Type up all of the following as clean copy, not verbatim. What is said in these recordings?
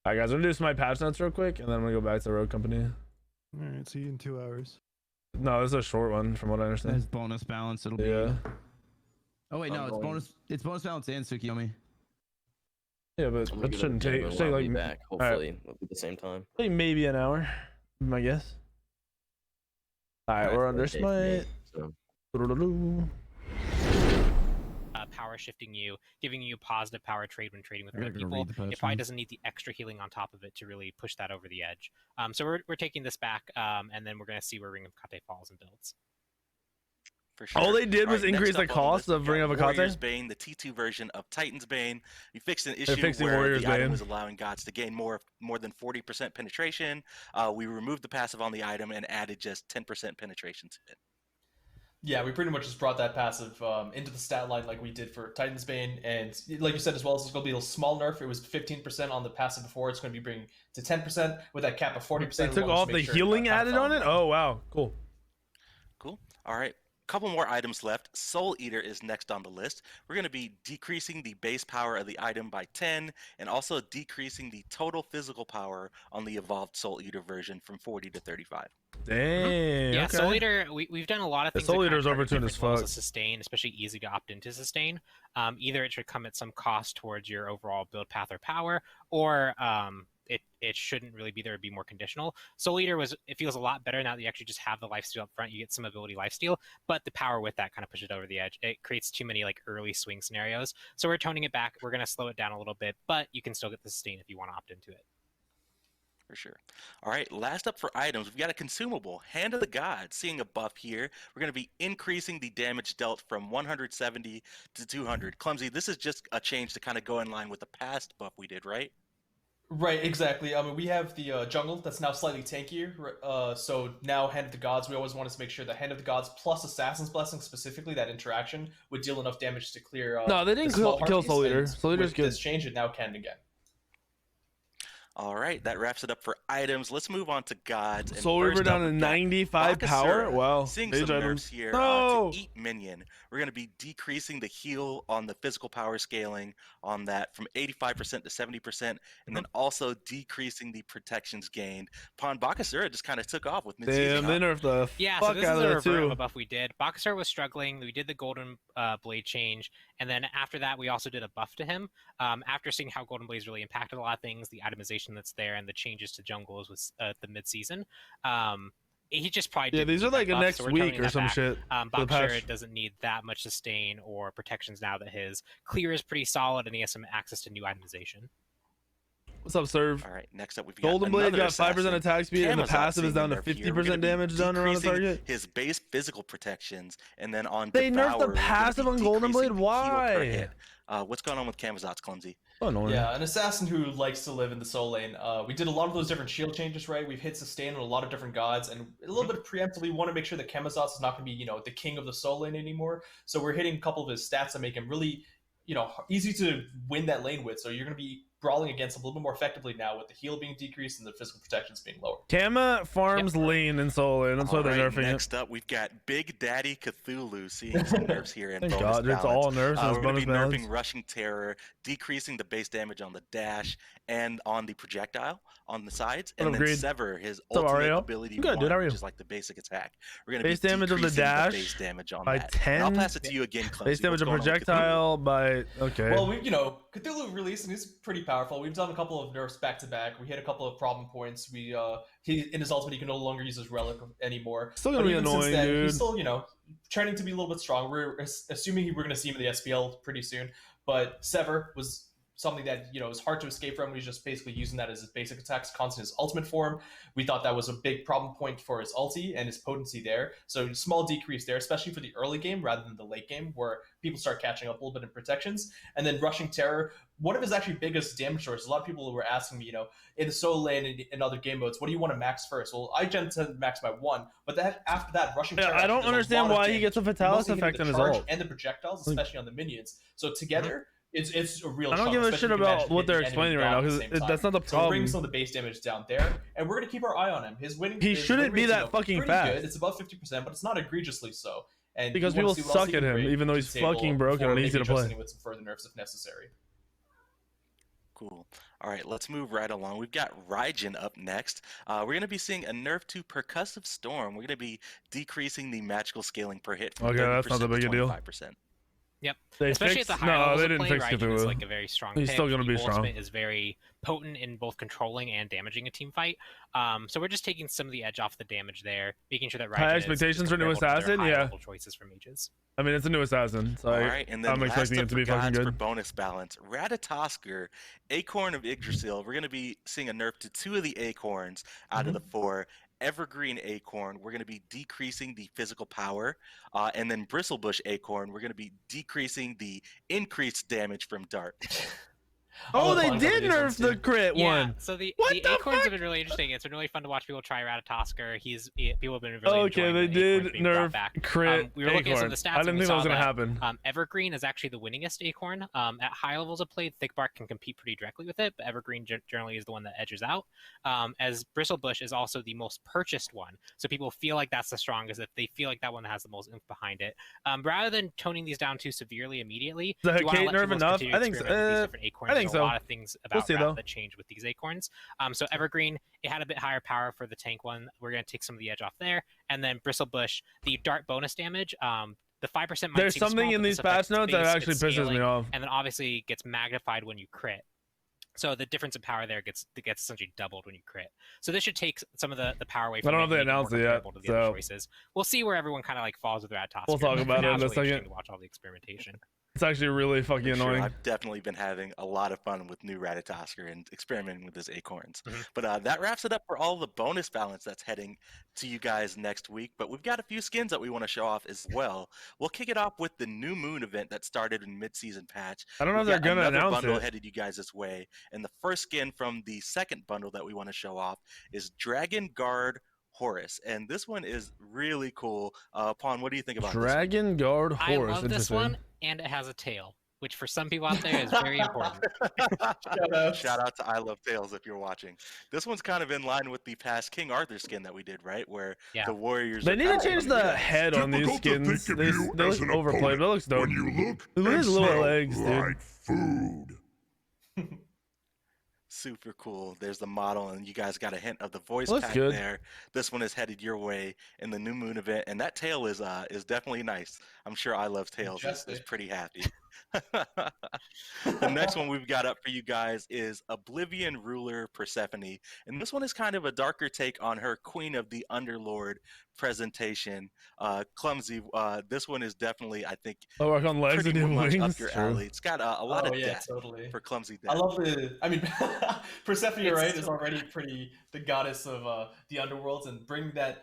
All right, guys, I'm gonna do some my patch notes real quick, and then I'm gonna go back to the road company. All right, see you in 2 hours. No, this is a short one, from what I understand. There's bonus balance. It'll be. Oh wait, no, it's bonus. It's bonus balance and Tsukiyomi. Yeah, but it shouldn't take like back. Hopefully, at the same time. Maybe an hour, my guess. All right, we're under Smite. Power shifting you, giving you positive power trade when trading with other people. It probably doesn't need the extra healing on top of it to really push that over the edge. So we're taking this back, and then we're going to see where Ring of Kate falls and builds. For sure. All they did was increase the cost of Ring of Kate. Warrior's Bane, the T2 version of Titan's Bane. You fixed an issue where Warrior's the Bane. item was allowing gods to gain more than 40% penetration. We removed the passive on the item and added just 10% penetration to it. Yeah, we pretty much just brought that passive into the stat line like we did for Titan's Bane, and like you said as well, it's going to be a small nerf. It was 15% on the passive before. It's going to be bringing to 10% with that cap of 40%. They took off the healing added on it? Oh, wow. Cool. Cool. All right. Couple more items left. Soul Eater is next on the list. We're going to be decreasing the base power of the item by 10 and also decreasing the total physical power on the evolved Soul Eater version from 40 to 35. Dang. Yeah, okay. Soul Eater, we've done a lot of things. Soul Eater's overtuned as fuck. To sustain, especially easy to opt into sustain. Either it should come at some cost towards your overall build path or power, or it shouldn't really be there to be more conditional. Soul Eater it feels a lot better now that you actually just have the lifesteal up front. You get some ability lifesteal, but the power with that kind of pushes it over the edge. It creates too many like early swing scenarios. So we're toning it back. We're gonna slow it down a little bit, but you can still get the sustain if you want to opt into it. For sure. All right, last up for items, we've got a consumable, Hand of the Gods. Seeing a buff here, we're going to be increasing the damage dealt from 170 to 200. Clumsy, this is just a change to kind of go in line with the past buff we did, right? Right, exactly. I mean, we have the jungle that's now slightly tankier. So now Hand of the Gods, we always wanted to make sure that Hand of the Gods plus Assassin's Blessing, specifically that interaction, would deal enough damage to clear. No, they didn't kill Soul Eater. Soul Eater's good. This change, it now can again. All right, that wraps it up for items. Let's move on to gods. And Soul Reaper down to 95 power. Wow. Seeing Mage some items. nerfs here No. to eat minion. We're going to be decreasing the heal on the physical power scaling on that from 85% to 70%, and then also decreasing the protections gained. Upon Bacchus just kind of took off with mid-season. Damn, they nerfed the fuck out of that too. A buff we did. Bacchus was struggling. We did the golden blade change, and then after that, we also did a buff to him. After seeing how golden blades really impacted a lot of things, the itemization that's there, and the changes to jungles was the mid-season. He just probably these are like a next week or some shit. Bacchus doesn't need that much sustain or protections now that his clear is pretty solid and he has some access to new itemization. What's up, Serve? All right, next up we've got Golden Blade got 5% assassin. attack speed, and the passive is down to Here. 50% damage done around the target. His base physical protections, and then on They Devour, nerfed the passive on Golden Blade? decreasing the heal per Why? hit. What's going on with Camazot's, Clumsy? Oh, no. Yeah, an assassin who likes to live in the soul lane. We did a lot of those different shield changes, right? We've hit sustain on a lot of different gods, and a little bit preemptively, we want to make sure that Camazot's is not going to be, the king of the soul lane anymore. So we're hitting a couple of his stats that make him really, easy to win that lane with. So you're going to be brawling against him a little bit more effectively now with the heal being decreased and the physical protections being lower. Kama farms lane in soul lane. That's why they're nerfing it. Next up, we've got Big Daddy Cthulhu seeing some nerfs here in Thank bonus God, balance. it's all nerfs and We're going bonus to be balance. nerfing Rushing Terror, decreasing the base damage on the dash and on the projectile on the sides, and then Agreed. Sever, his What's up, ultimate Ario? ability, Good, dude. How are you? which is like the basic attack. We're going to Base be damage of the decreasing dash base damage on by that. 10. And I'll pass it to you again, Clumsy. Base damage of What's going on with projectile by okay. Well, Cthulhu released, and he's pretty powerful. We've done a couple of nerfs back to back. We hit a couple of problem points. He in his ultimate, he can no longer use his relic anymore. Still gonna be even annoying, since then, dude. He's still, trending to be a little bit strong. We're assuming we're going to see him in the SPL pretty soon. But Sever was something that is hard to escape from. He's just basically using that as his basic attacks, constant his ultimate form. We thought that was a big problem point for his ulti and his potency there. So small decrease there, especially for the early game rather than the late game, where people start catching up a little bit in protections. And then Rushing Terror, one of his actually biggest damage sources. A lot of people were asking me, in the solo lane and in other game modes, what do you want to max first? Well, I tend to max by 1, but after that, Rushing Terror. I don't understand why he gets a Fatalis effect on his ult. And the projectiles, especially on the minions. So together, it's a real. I don't give a shit about what they're explaining right now because that's not the problem. So we're bringing some of the base damage down there, and we're gonna keep our eye on him. His winning. He shouldn't be that fucking fast. Good. It's above 50%, but it's not egregiously so. And because people suck at him, even though he's fucking broken and easy to play. With some further nerfs if necessary. Cool. All right, let's move right along. We've got Reijin up next. We're going to be seeing a nerf to Percussive Storm. We're going to be decreasing the magical scaling per hit from Okay, 30% that's not that big to a deal. 25%. Yep. They Especially fixed, at the higher no, levels they of didn't play, fix Raijin is Cthulhu. like a very strong He's pick. still gonna be The strong. ultimate is very potent in both controlling and damaging a team fight. So we're just taking some of the edge off the damage there, making sure that Raijin High is expectations for new comparable to their assassin, high yeah. level choices from mages. I mean, it's a new assassin, so All right, and then I'm last expecting up it to for be fucking gods for good. bonus balance, Ratatoskr, Acorn of Yggdrasil. We're going to be seeing a nerf to 2 of the acorns out of the 4. Evergreen Acorn, we're going to be decreasing the physical power, and then Bristlebush Acorn, we're going to be decreasing the increased damage from dart. Oh, the they fun did combinations nerf the too. crit Yeah, one. so the What the acorns fuck? have been really interesting. It's been really fun to watch people try Ratatoskr. People have been really Okay, enjoying they the did acorns being brought nerf back. crit We were looking at some acorn. of the stats. I didn't and we think that saw was gonna that, happen. Evergreen is actually the winningest acorn. At high levels of play, Thickbark can compete pretty directly with it, but Evergreen generally is the one that edges out. As Bristlebush is also the most purchased one, so people feel like that's the strongest. If they feel like that one has the most oomph behind it, rather than toning these down too severely immediately, Is the you wanna Hecate let nerf people enough? continue to I think so. experiment with these different acorns. I think There's so. a lot of things about see, Rat though. that change with these acorns. So Evergreen, it had a bit higher power for the tank one. We're going to take some of the edge off there. And then Bristlebush, the dart bonus damage, the 5% might There's seem something small, in but these this patch affects notes that base, actually it's pisses scaling, me off. and then obviously gets magnified when you crit. So the difference in power there gets essentially doubled when you crit. So this should take some of the power away I from don't know it if they and make announced more it yet, comparable to the other so- choices. We'll see where everyone kind of like falls with Ratatoskr. We'll talk but for about it now, in a it's really second. interesting to watch all the experimentation. It's actually really fucking For sure, annoying. I've definitely been having a lot of fun with new Ratatoskr and experimenting with his acorns. Mhm. But that wraps it up for all the bonus balance that's heading to you guys next week. But we've got a few skins that we want to show off as well. We'll kick it off with the New Moon event that started in mid-season patch. I don't know if We've they're got gonna another announce bundle it. headed you guys this way. And the first skin from the second bundle that we want to show off is Dragon Guard Horus. And this one is really cool. Pawn, what do you think about this one? Dragon Guard I Horse. love this Interesting. one, and it has a tail, which for some people out there is very important. Shout out to I Love Tales if you're watching. This one's kind of in line with the past King Arthur skin that we did, right? Where Yeah. the warriors. They are need to kind of change on the the ground. head on these Difficult to skins. think They, of you they as look an overplayed, opponent but it looks dope. when you look Look at and his little smell legs, dude. like food. Super cool. There's the model, and you guys got a hint of the voice Looks pack good. there. This one is headed your way in the New Moon event, and that tail is definitely nice. I'm sure I Love Tales is Majestic. pretty happy. The next one we've got up for you guys is Oblivion Ruler Persephone, and this one is kind of a darker take on her Queen of the Underlord presentation. Clumsy. This one is definitely, I think, Oh, work on legs pretty and much wings. up your True. alley. It's got a lot Oh, of yeah, depth totally. for clumsy I death. love the. I mean, Persephone, It's right, so is already pretty the goddess of the underworlds, and bring the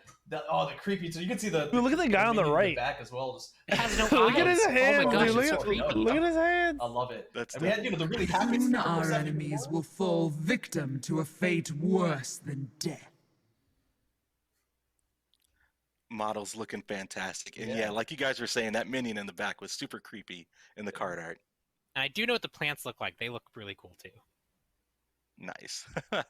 creepy. So you can see the. Dude, look at the guy on the minion in right. back as well. Just, It has no Look at eyes. his Oh my hands, gosh, dude. it's Look so at, creepy. look at his hands. I love it. That's And we had the really happy. Soon skin of our Persephone enemies before. will fall victim to a fate worse than death. Model's looking fantastic. And Yeah. yeah, like you guys were saying, that minion in the back was super creepy in the card art. And I do know what the plants look like. They look really cool too. Nice. All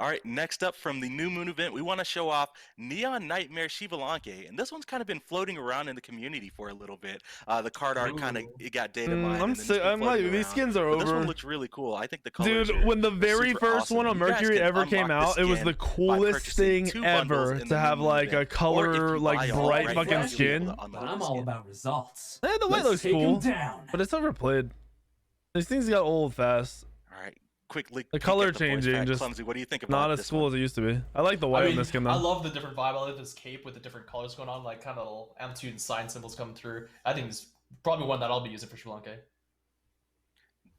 right, next up from the New Moon event, we want to show off Neon Nightmare Shiva Lanka. And this one's kind of been floating around in the community for a little bit. The card art kind of Ooh. it got data mined. I'm and then it's sick. been I'm like, floating these around. skins are But this one over. looks really cool. I think the colors Dude, are when the very super first awesome. one on You guys Mercury can ever came unlock this out, it was skin the by coolest purchasing thing 2 bundles ever in to the have New Moon like a event. Or if color, you like buy all bright right fucking now, you'll be able skin. to unlock But I'm the all skin. about results. Eh, the white Let's looks take 'em cool, down. but it's overplayed. These things got old fast. All right, quickly. The color changing just Clumsy. What do you think about Not as this cool one? as it used to be. I like the white I on mean, this skin though. I love the different vibe. I love this cape with the different colors going on, like kind of little amplitude and sign symbols coming through. I think it's probably one that I'll be using for Sri Lanka.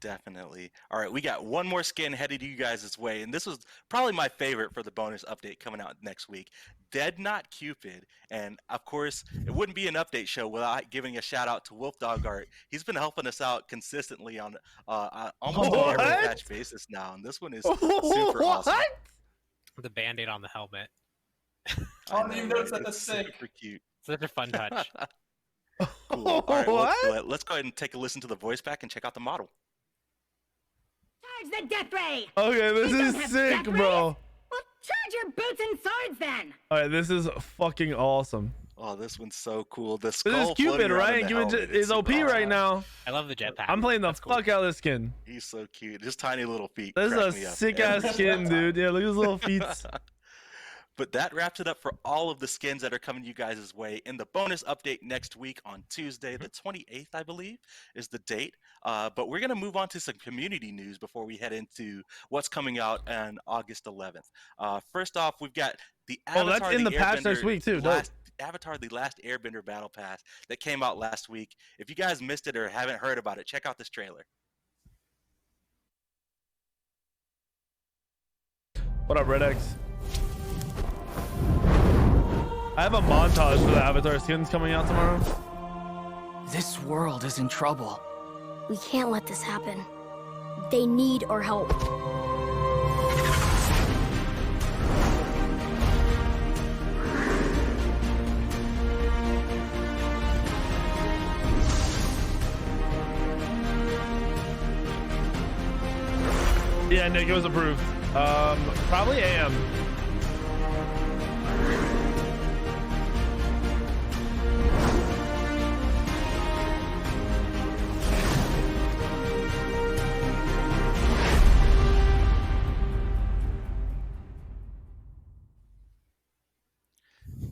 Definitely. All right, we got one more skin headed you guys' way, and this was probably my favorite for the bonus update coming out next week. Dead Not Cupid, and of course, it wouldn't be an update show without giving a shout out to Wolf Dog Art. He's been helping us out consistently on almost on every What? patch basis now, and this one is super awesome. What? The band-aid on the helmet. I didn't even notice that. It's That's sick. super cute. Such a fun touch. Cool. All right, well, What? let's go ahead and take a listen to the voice pack and check out the model. Charge the death ray! Okay, this You don't is have sick, death bro. Well, charge your boots and swords then! Alright, this is fucking awesome. Oh, this one's so cool. The This skull is Cupid, floating around right? in the Cupid helmet, is it's OP super right awesome. now. I love the jetpack. I'm playing the That's cool. fuck out of this skin. He's so cute. Just tiny little feet. This crack is me a up sick every ass skin, time. dude. Yeah, look at his little feet. But that wraps it up for all of the skins that are coming you guys' way. In the bonus update next week on Tuesday, the 28th, I believe, is the date. But we're going to move on to some community news before we head into what's coming out on August 11th. First off, we've got the Avatar, that's in the patch next week, too. Dope. Avatar, the Last Airbender Battle Pass that came out last week. If you guys missed it or haven't heard about it, check out this trailer. What up, Red X? I have a montage for the Avatar skins coming out tomorrow. This world is in trouble. We can't let this happen. They need our help. Yeah, Nick, it was approved. Probably AM.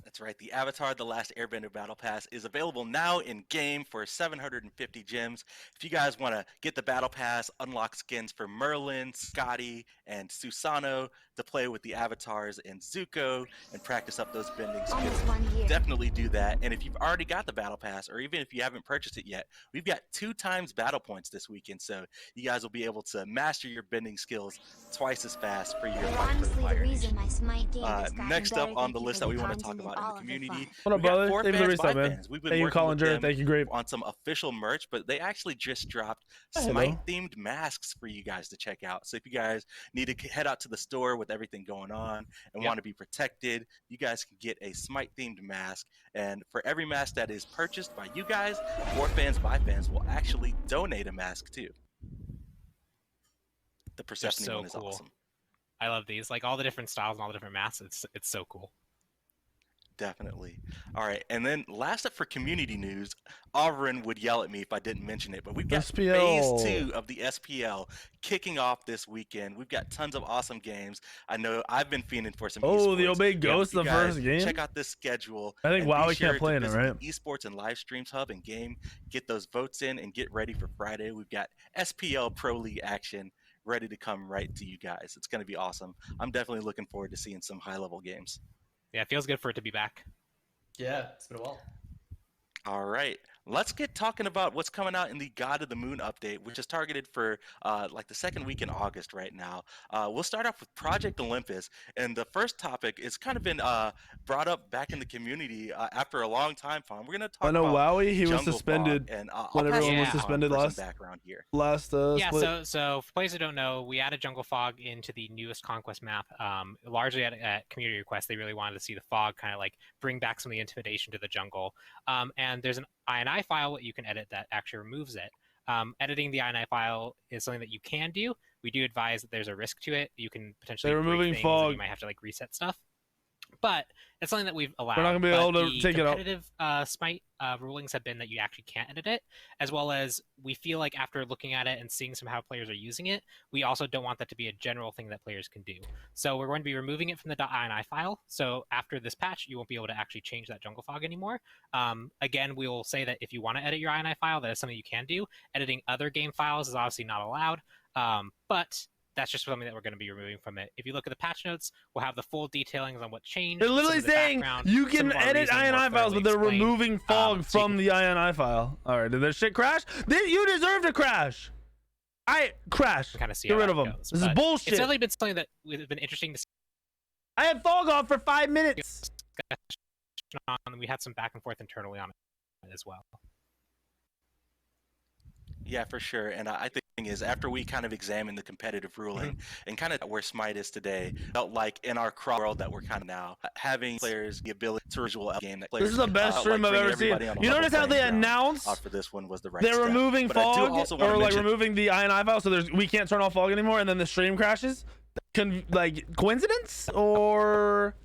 That's right. The Avatar, The Last Airbender Battle Pass is available now in game for 750 gems. If you guys want to get the Battle Pass, unlock skins for Merlin, Scotty, and Susanoo to play with the avatars and Zuko and practice up those bending skills, Almost 1 year. definitely do that. And if you've already got the Battle Pass, or even if you haven't purchased it yet, we've got 2 times battle points this weekend. So you guys will be able to master your bending skills twice as fast for your You're fight for the honestly the Fire reason Nation. my Smite game has gotten Next better. up on Thank the you list for that we the want to content talk and about in all the of the community. fun. What up, We got brother? 4 Thank you for the fans, resub, 5 man. fans. We've been Thank you, working with Collinger. them Thank you, great. on some official merch, but they actually just dropped Hello. Smite themed masks for you guys to check out. So if you guys need to head out to the store with everything going on and want to be protected, you guys can get a Smite themed mask. And for every mask that is purchased by you guys, 4 fans, 5 fans will actually donate a mask too. The Persephone so one is cool. awesome. I love these, like all the different styles and all the different masks. It's so cool. Definitely. All right, and then last up for community news, Auverin would yell at me if I didn't mention it, but we've got SPL. phase 2 of the SPL kicking off this weekend. We've got tons of awesome games. I know I've been fiending for some Oh, the esports. Obey Yeah, Ghost, you the guys first game? Check out this schedule. I think and WoW be we can't sure play to in it, visit right? the Esports and Live Streams Hub and game. Get those votes in and get ready for Friday. We've got SPL Pro League action ready to come right to you guys. It's going to be awesome. I'm definitely looking forward to seeing some high-level games. Yeah, it feels good for it to be back. Yeah, it's been a while. All right, let's get talking about what's coming out in the God of the Moon update, which is targeted for like the second week in August right now. We'll start off with Project Olympus, and the first topic is kind of been brought up back in the community after a long time. We're going to talk I know about Wowie, he was Jungle suspended Fog, and when I'll pass everyone it was to Tom suspended for some last background here. Yeah, split. so for players who don't know, we added Jungle Fog into the newest Conquest map. Largely at community request, they really wanted to see the fog kind of like bring back some of the intimidation to the jungle. And there's an INI file that you can edit that actually removes it. Editing the INI file is something that you can do. We do advise that there's a risk to it. You can potentially They're break removing things, fog. and you might have to like reset stuff. But it's something that we've allowed. We're not gonna be But able to the take it out. competitive Smite rulings have been that you actually can't edit it, as well as we feel like after looking at it and seeing some how players are using it, we also don't want that to be a general thing that players can do. So we're going to be removing it from the .ini file. So after this patch, you won't be able to actually change that jungle fog anymore. Again, we will say that if you want to edit your ini file, that is something you can do. Editing other game files is obviously not allowed, but that's just something that we're going to be removing from it. If you look at the patch notes, we'll have the full detailings on what changed. They're literally saying you can edit INI files, but they're removing fog from the INI file. All right, did this shit crash? You deserve to crash. Crash. Kind of see Get how rid that of them. goes. This is But bullshit. It's definitely been something that has been interesting to see. I had fog off for 5 minutes. We had some back and forth internally on it as well. Yeah, for sure. And I think is after we kind of examined the competitive ruling and kind of where Smite is today, felt like in our crawl world that we're kind of now having players the ability to visual game. That This is the best stream I've ever seen. You notice how they announced for this one was the right they're step. removing But I do fog also wanna or like mention- removing the INI file, so we can't turn off fog anymore, and then the stream crashes. Like coincidence, or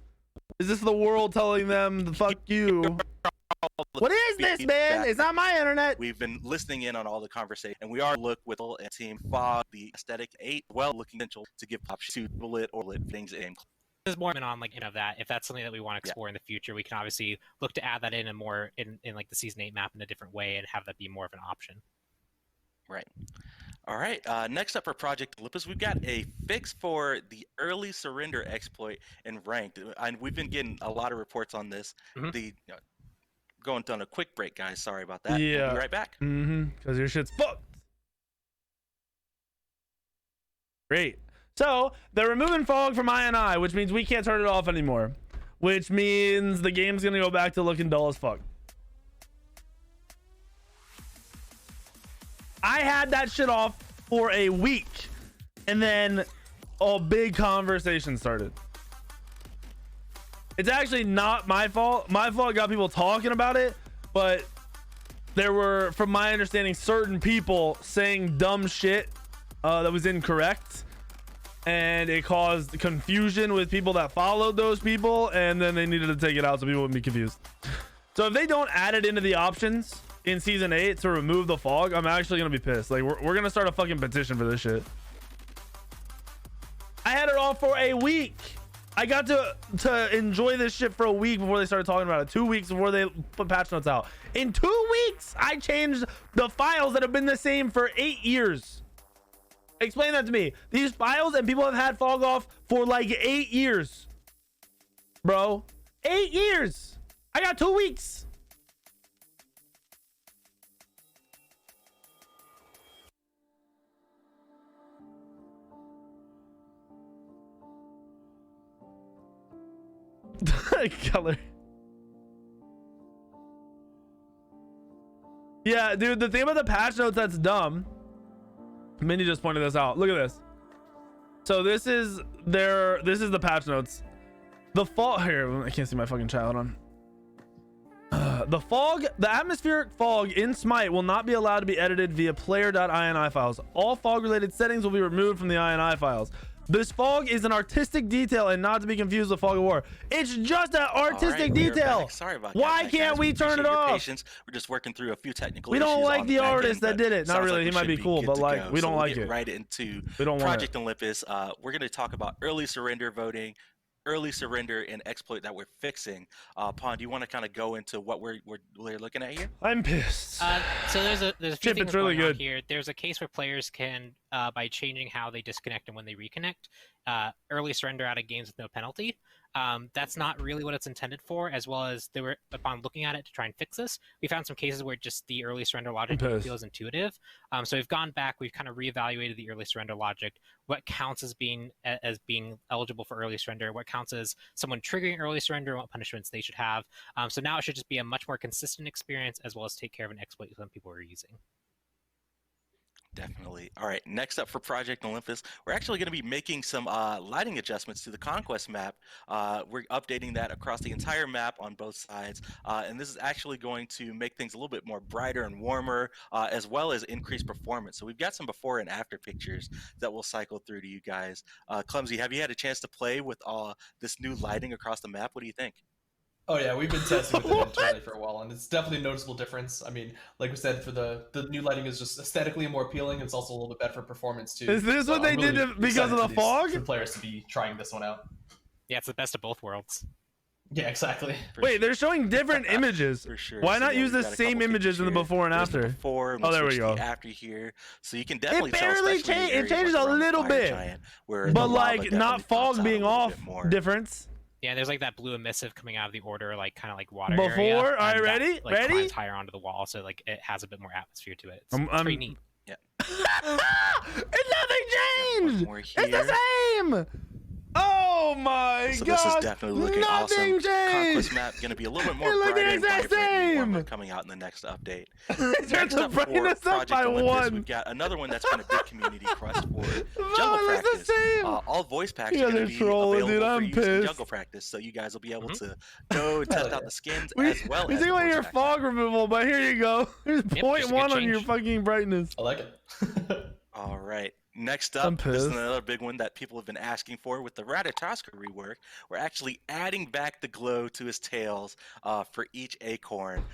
is this the world telling them "fuck you"? the What is this, man? feedback. It's not my internet. We've been listening in on all the conversation, and we are look with a team fog the aesthetic 8 well looking potential to give options to bullet or lit things in. There's more on like of that. If that's something that we want to explore in the future, we can obviously look to add that in more in like the season 8 map in a different way and have that be more of an option. Right. All right. Next up for Project Olympus, we've got a fix for the early surrender exploit in ranked, and we've been getting a lot of reports on this. Going on a quick break, guys. Sorry about that. Yeah. We'll be right back. Because your shit's fucked. Great. So they're removing fog from INI, which means we can't turn it off anymore. Which means the game's gonna go back to looking dull as fuck. I had that shit off for a week, and then a big conversation started. It's actually not my fault. My fault got people talking about it, but there were, from my understanding, certain people saying dumb shit that was incorrect, and it caused confusion with people that followed those people, and then they needed to take it out so people wouldn't be confused. So if they don't add it into the options in season 8 to remove the fog, I'm actually gonna be pissed. Like we're gonna start a fucking petition for this shit. I had it off for a week. I got to enjoy this shit for a week before they started talking about it. 2 weeks before they put patch notes out. In 2 weeks, I changed the files that have been the same for 8 years. Explain that to me. These files and people have had fog off for like 8 years. Bro, 8 years. I got 2 weeks. Color. Yeah, dude, the thing about the patch notes that's dumb. Minnie just pointed this out. Look at this. So this is the patch notes. The fog here, I can't see my fucking child on. The atmospheric fog in Smite will not be allowed to be edited via player.ini files. All fog related settings will be removed from the ini files. This fog is an artistic detail and not to be confused with fog of war. It's just an artistic detail. Sorry about Why that. can't we turn it off? Patience. We're just working through a few technical we issues. don't like the artist that did it. Not really. He might be cool, but like we don't like it. Right into we don't Project Olympus. We're going to talk about early surrender voting, early surrender and exploit that we're fixing. Pond, do you want to kind of go into what we're looking at here? I'm pissed. So there's a few Chip, things it's really going on good. here. There's a case where players can, by changing how they disconnect and when they reconnect, early surrender out of games with no penalty. That's not really what it's intended for, as well as they were, upon looking at it to try and fix this, we found some cases where just the early surrender logic didn't feel as intuitive. So we've gone back, we've kind of reevaluated the early surrender logic, what counts as being eligible for early surrender, what counts as someone triggering early surrender, and what punishments they should have. So now it should just be a much more consistent experience, as well as take care of an exploit some people are using. Definitely. All right, next up for Project Olympus, we're actually going to be making some lighting adjustments to the Conquest map. We're updating that across the entire map on both sides, and this is actually going to make things a little bit more brighter and warmer, as well as increase performance. So we've got some before and after pictures that we'll cycle through to you guys. Clumsy, have you had a chance to play with this new lighting across the map? What do you think? Oh yeah, we've been testing with it internally for a while, and it's definitely a noticeable difference. I mean, like we said, for the new lighting is just aesthetically more appealing. It's also a little bit better for performance too. Is this what they did because of the fog? For players to be trying this one out. Yeah, it's the best of both worlds. Yeah, exactly. Wait, they're showing different images. For sure. Why So, not yeah, use we've the got a same couple images in the pictures before and here. There's the after? before, and Oh, we'll there we switch to go. the after here, so you can definitely It barely tell, especially it changes a around little Fire bit, Giant, where the but lava like definitely not pops fog out a being little off bit more. difference. Yeah, there's like that blue emissive coming out of the order, like kind of like water Before, area, all right, and ready? that, like, Ready? climbs higher onto the wall, so like it has a bit more atmosphere to it. It's pretty neat. Yeah. Nothing changed. More It's here. the same. Oh my So god! this is definitely looking Nothing awesome. changed. Conquest map going to be a little bit more It looked the brighter and exact vibrant and warmer same. coming out in the next update. Turn Next the up for brightness up Project by Olympus, 1. we've got another one that's been a big community crust for No, Jungle it looks Practice. the same. All voice packs You are guys going are to be trolling, available dude. for I'm use in pissed. Jungle Practice, so you guys will be able to go test out the skins We as well as take away voice your packs. fog removal, but here you go. There's Yep, 0.1 just a good on your change. fucking brightness. I like it. All right. Next I'm up, this is pissed. another big one that people have been asking for with the Ratatoskr rework. We're actually adding back the glow to his tails for each acorn.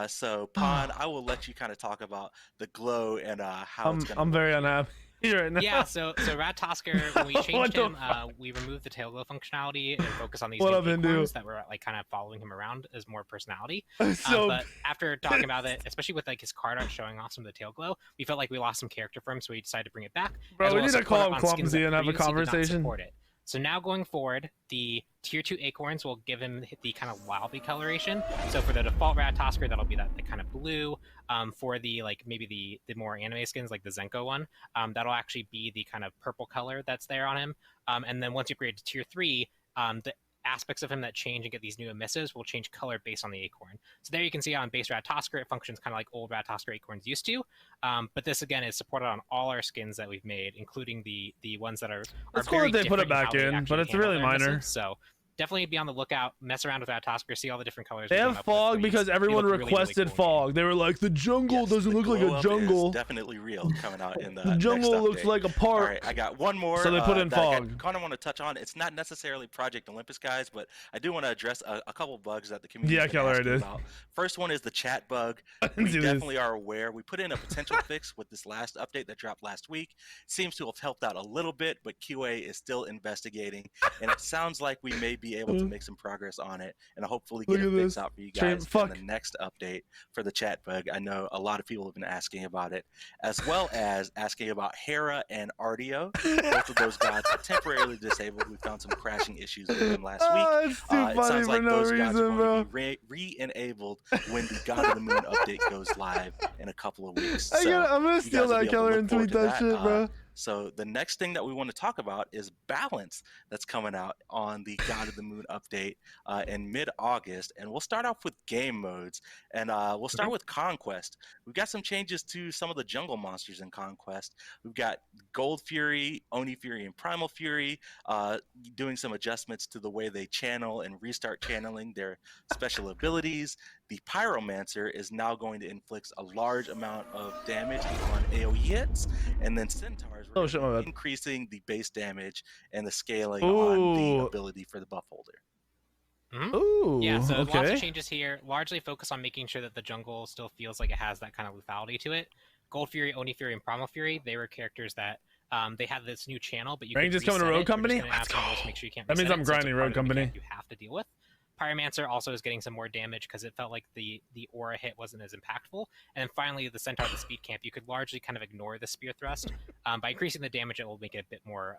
So, Pon, I will let you kind of talk about the glow and how it's going to I'm work very here. unhappy right now. Yeah, so Ratatoskr, when we What changed the him, we removed the tail glow functionality and focused on these What new up, Hindu? acorns that were like kind of following him around as more personality. So But after talking about it, especially with like his card art showing off some of the tail glow, we felt like we lost some character for him, so we decided to bring it back. Bro, as we well as need to support call it him on skins Clumsy that and have a previously did not conversation. support it. So now going forward, the tier 2 acorns will give him the kind of wildly coloration. So for the default Ratatoskr, that'll be the kind of blue. For the like maybe the more anime skins like the Zenko one, that'll actually be the kind of purple color that's there on him. And then once you upgrade to tier 3, the aspects of him that change and get these new emissives will change color based on the acorn. So there you can see on base Ratatoskr, it functions kind of like old Ratatoskr acorns used to. But this again is supported on all our skins that we've made, including the ones that are It's cool very that they put it different back how they in, but actually it's handle really their minor. emissives. So definitely be on the lookout, mess around with Ratatoskr, see all the different colors. They we came have up with. fog These- because they everyone look really, really requested cool in the game. fog. They were like, the jungle Yes, doesn't the look like glow a up jungle. is definitely real coming out in the The next jungle looks update. like a All park. right, I got one more. So they put in that I fog. kind of want to touch on. It's not necessarily Project Olympus, guys, but I do want to address a couple bugs that the community Yeah, has been Keller, I asking did. about. First one is the chat bug. I didn't We see this. definitely are aware. We put in a potential fix with this last update that dropped last week. Seems to have helped out a little bit, but QA is still investigating, and it sounds like we may be able to make some progress on it, and hopefully Look get at a fix this. out for you Stream- guys in fuck. the next update for the chat bug. I know a lot of people have been asking about it, as well as asking about Hera and Ardeo. Both of those gods are temporarily disabled. We found some crashing issues with them last week. Oh, it's too It funny sounds for like no those gods are reason, going bro. to be re-enabled when the God of the Moon update goes live in a couple of weeks. I'm gonna you steal guys will that be able to Keller look and forward tweet to that shit, bro. So the next thing that we want to talk about is balance that's coming out on the God of the Moon update in mid-August, and we'll start off with game modes, and we'll start with Conquest. We've got some changes to some of the jungle monsters in Conquest. We've got Gold Fury, Oni Fury, and Primal Fury doing some adjustments to the way they channel and restart channeling their special abilities. The Pyromancer is now going to inflict a large amount of damage on AoE hits, and then Centaurs Oh, are shit, my bad. increasing the base damage and the scaling on the Ooh. ability for the buff holder. Ooh, Yeah, so lots okay. of changes here. Largely focus on making sure that the jungle still feels like it has that kind of lethality to it. Gold Fury, Oni Fury, and Primal Fury, they were characters that they had this new channel, but you Range could is coming to reset Road it. We're just Company? gonna have some rules to make sure you can't That means reset I'm it, so it's a grinding part Road of the mechanic Company. you have to deal with. Pyromancer also is getting some more damage because it felt like the aura hit wasn't as impactful. And then finally, the Centaur, the Speed Camp, you could largely kind of ignore the Spear Thrust. By increasing the damage, it will make it a bit more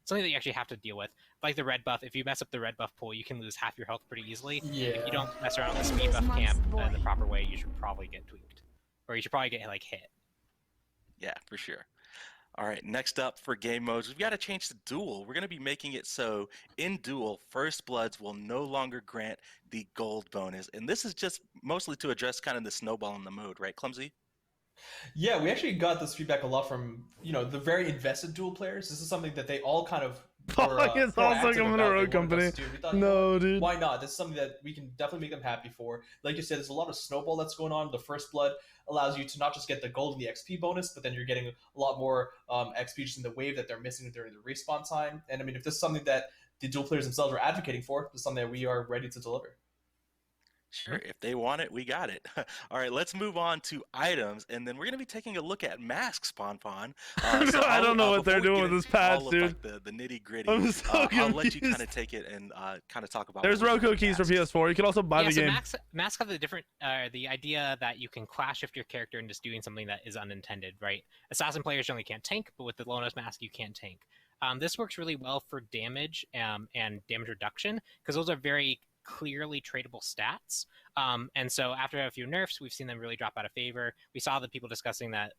something that you actually have to deal with. Like the red buff, if you mess up the red buff pool, you can lose half your health pretty easily. Yeah. If you don't mess around with the Speed Buff Camp in the proper way, you should probably get tweaked. Or you should probably get like hit. Yeah, for sure. All right, next up for game modes, we've got to change to duel. We're going to be making it so in duel, First Bloods will no longer grant the gold bonus. And this is just mostly to address kind of the snowball in the mode, right, Clumsy? Yeah, we actually got this feedback a lot from, the very invested duel players. This is something that they all kind of Fuck, it's also coming to Road Company. No, dude. Why not? This is something that we can definitely make them happy for. Like you said, there's a lot of snowball that's going on. The First Blood allows you to not just get the gold and the XP bonus, but then you're getting a lot more XP just in the wave that they're missing during the respawn time. And I mean, if this is something that the duel players themselves are advocating for, this is something that we are ready to deliver. Sure, if they want it, we got it. All right, let's move on to items, and then we're going to be taking a look at masks, Pon. I don't know what they're doing with this patch, dude. Like the nitty gritty. I'm so I'll let you confused. kind of take it and kind of talk about. There's what we're doing Roku with keys for masks. PS4. You can also buy Yeah, the so game. masks have the different, the idea that you can clash shift your character into just doing something that is unintended, right? Assassin players generally can't tank, but with the Lonos mask, you can tank. This works really well for damage and damage reduction, because those are very clearly tradable stats. And so after a few nerfs, we've seen them really drop out of favor. We saw the people discussing that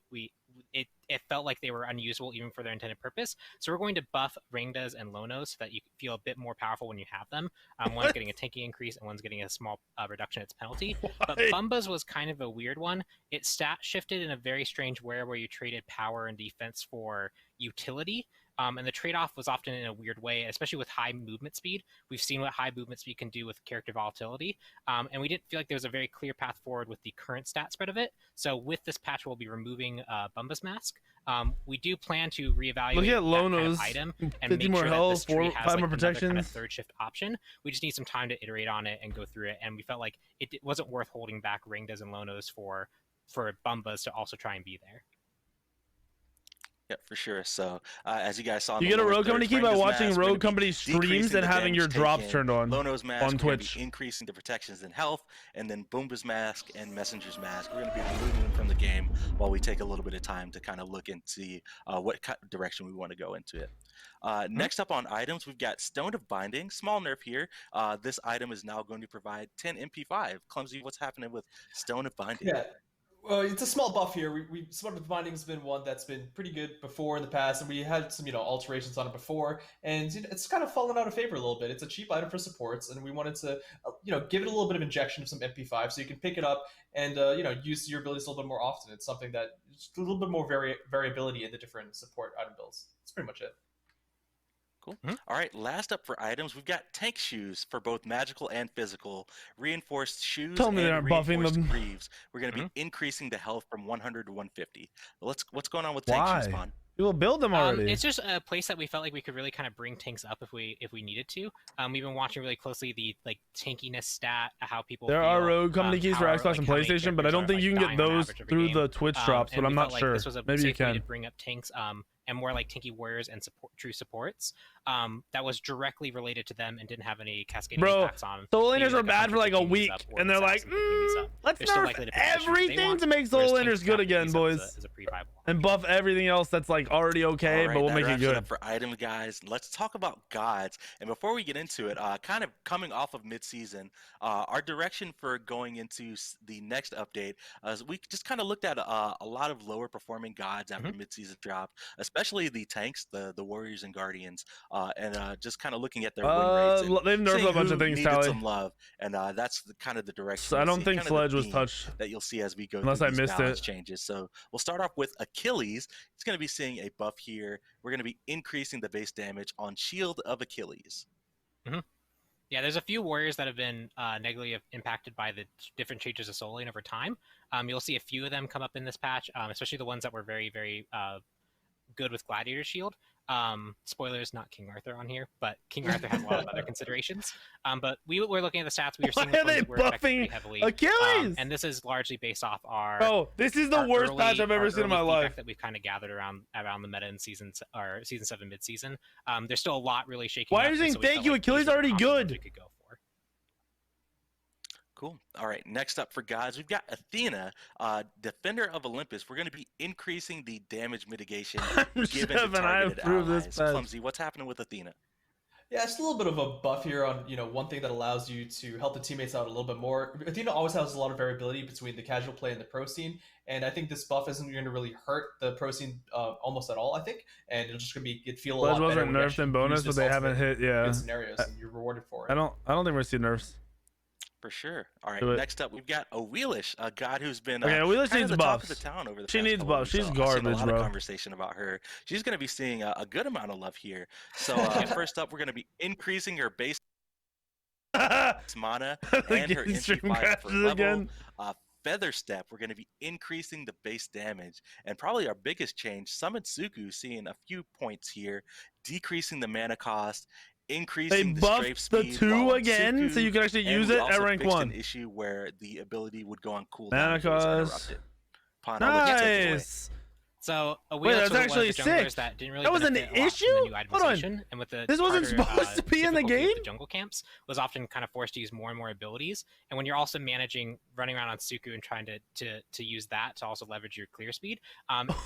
it felt like they were unusable even for their intended purpose. So we're going to buff Rangdas and Lonos so that you feel a bit more powerful when you have them. One's getting a tanking increase and one's getting a small reduction in its penalty. But Bumba's was kind of a weird one. It stat shifted in a very strange way where you traded power and defense for utility. And the trade-off was often in a weird way, especially with high movement speed. We've seen what high movement speed can do with character volatility, and we didn't feel like there was a very clear path forward with the current stat spread of it. So with this patch, we'll be removing Bumba's Mask. We do plan to reevaluate Look at that kind Lono's of item and 50 make more sure that health, this tree has 5 more another protections. kind of third shift option. We just need some time to iterate on it and go through it, and we felt like it wasn't worth holding back Ringdas and Lonos for Bumbas to also try and be there. Yeah, for sure. So as you guys saw, in You the get a lower Rogue Company third, key by Ringdas watching Mask, we're Rogue gonna be Company streams decreasing and the having your damage drops taken. turned on Lono's Mask, on we're gonna Twitch. be increasing the protections and health, and then Boomba's Mask and Messenger's Mask, we're going to be removing them from the game while we take a little bit of time to kind of look and see what direction we want to go into it. Next up on items, we've got Stone of Binding. Small nerf here. This item is now going to provide 10 MP5. Clumsy, what's happening with Stone of Binding? Yeah. Well, it's a small buff here. Smart of Binding has been one that's been pretty good before in the past, and we had some, alterations on it before, and it's kind of fallen out of favor a little bit. It's a cheap item for supports, and we wanted to, give it a little bit of injection of some MP5, so you can pick it up and, use your abilities a little bit more often. It's something that just a little bit more variability in the different support item builds. That's pretty much it. Cool. All right, last up for items, we've got tank shoes for both magical and physical, reinforced shoes Tell me they and aren't buffing reinforced them. greaves. We're going to be increasing the health from 100 to 150. What's going on with tank shoes, Why? Spawn? You will build them already. It's just a place that we felt like we could really kind of bring tanks up if we needed to. We've been watching really closely the tankiness stat, how people. There are Rogue Company keys for how, Xbox and how many PlayStation, but I don't characters think are, you can get dying on those average every through game. the Twitch drops, And but I'm we not felt like sure. This was a Maybe you safe way to can. bring up tanks and more like tanky warriors and true supports. That was directly related to them and didn't have any cascading impacts on. Soul maybe Laners are bad for like a 115 week, up or and they're like, assassins picking these up. let's They're still nerf likely to pick positions they everything want, to make Soul whereas Laners tanks good have again, these up boys, as a pre-viable. and buff everything else that's like already okay, All right, but we'll that make it wraps good. up for items, guys. Let's talk about gods. And before we get into it, kind of coming off of mid-season, our direction for going into the next update, we just kind of looked at a lot of lower performing gods after mid-season drop, especially the tanks, the warriors and guardians, and just kind of looking at their win rates. And They've nerfed seeing a bunch of who things, needed Tally. some love, and that's kind of the direction. So I we'll don't see, think kind of the Sledge was theme touched. that you'll see as we go Unless through I these missed balance it. changes. So we'll start off with Achilles. It's going to be seeing a buff here. We're going to be increasing the base damage on Shield of Achilles. Yeah, there's a few warriors that have been negatively impacted by the different changes of Soul Lane over time. You'll see a few of them come up in this patch, especially the ones that were very, very good with Gladiator Shield. Spoilers, not King Arthur on here, but King Arthur has a lot of other considerations. But we were looking at the stats. We were seeing Why are they that were affected pretty buffing heavily. Achilles? And this is largely based off our. Bro, this is the worst patch I've ever seen in my life. That we've kind of gathered around the meta in season 7 mid-season. There's still a lot really shaking. Why are you saying thank you? Achilles already good. We could go for. Cool. All right. Next up for gods, we've got Athena, Defender of Olympus. We're going to be increasing the damage mitigation given to targeted allies. Clumsy, what's happening with Athena? Yeah, it's a little bit of a buff here on, one thing that allows you to help the teammates out a little bit more. Athena always has a lot of variability between the casual play and the pro scene, and I think this buff isn't going to really hurt the pro scene almost at all, I think, and it's just going to feel a lot better. Wasn't nerfed in bonus, but they haven't hit, good scenarios, and you're rewarded for it. I don't think we're going to see nerfs. For sure. All right. Next up, we've got Owilish, a god who's been Owilish needs the buffs. top of the town over the She past needs couple buffs. weeks, She's so garbage, I've seen a lot bro. of conversation about her. She's going to be seeing a good amount of love here. So first up, we're going to be increasing her base mana and her entry fire for level. Feather Step, we're going to be increasing the base damage. And probably our biggest change, Summon Suku, seeing a few points here, decreasing the mana cost, increasing the strafe speed. They buffed the 2 again, Suku, so you can actually use it at rank 1. An issue where the ability would go on cooldown. Mana cost. Nice. So wait, that's actually sick. That didn't really that was an issue? Hold on. And with the this wasn't supposed to be in the game? The jungle camps was often kind of forced to use more and more abilities. And when you're also running around on Suku and trying to use that to also leverage your clear speed,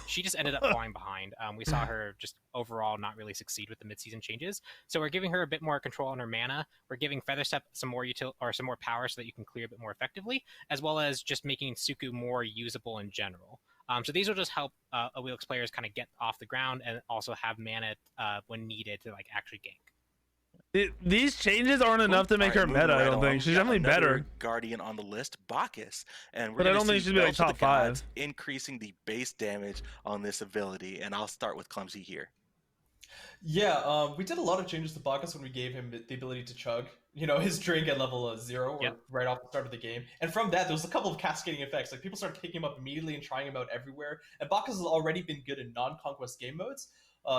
she just ended up falling behind. We saw her just overall not really succeed with the mid-season changes. So we're giving her a bit more control on her mana. We're giving Featherstep some more power so that you can clear a bit more effectively, as well as just making Suku more usable in general. So these will just help Owilix players kind of get off the ground and also have mana when needed to actually gank. These changes aren't enough to make her meta. I don't think she's definitely better. Guardian on the list, Bacchus, and but I don't think she's be top 5. Increasing the base damage on this ability, and I'll start with Clumsy here. Yeah, we did a lot of changes to Bacchus when we gave him the ability to chug. You know, his drink at level 0 or right off the start of the game. And from that, there was a couple of cascading effects. Like, people started picking him up immediately and trying him out everywhere. And Bacchus has already been good in non-conquest game modes.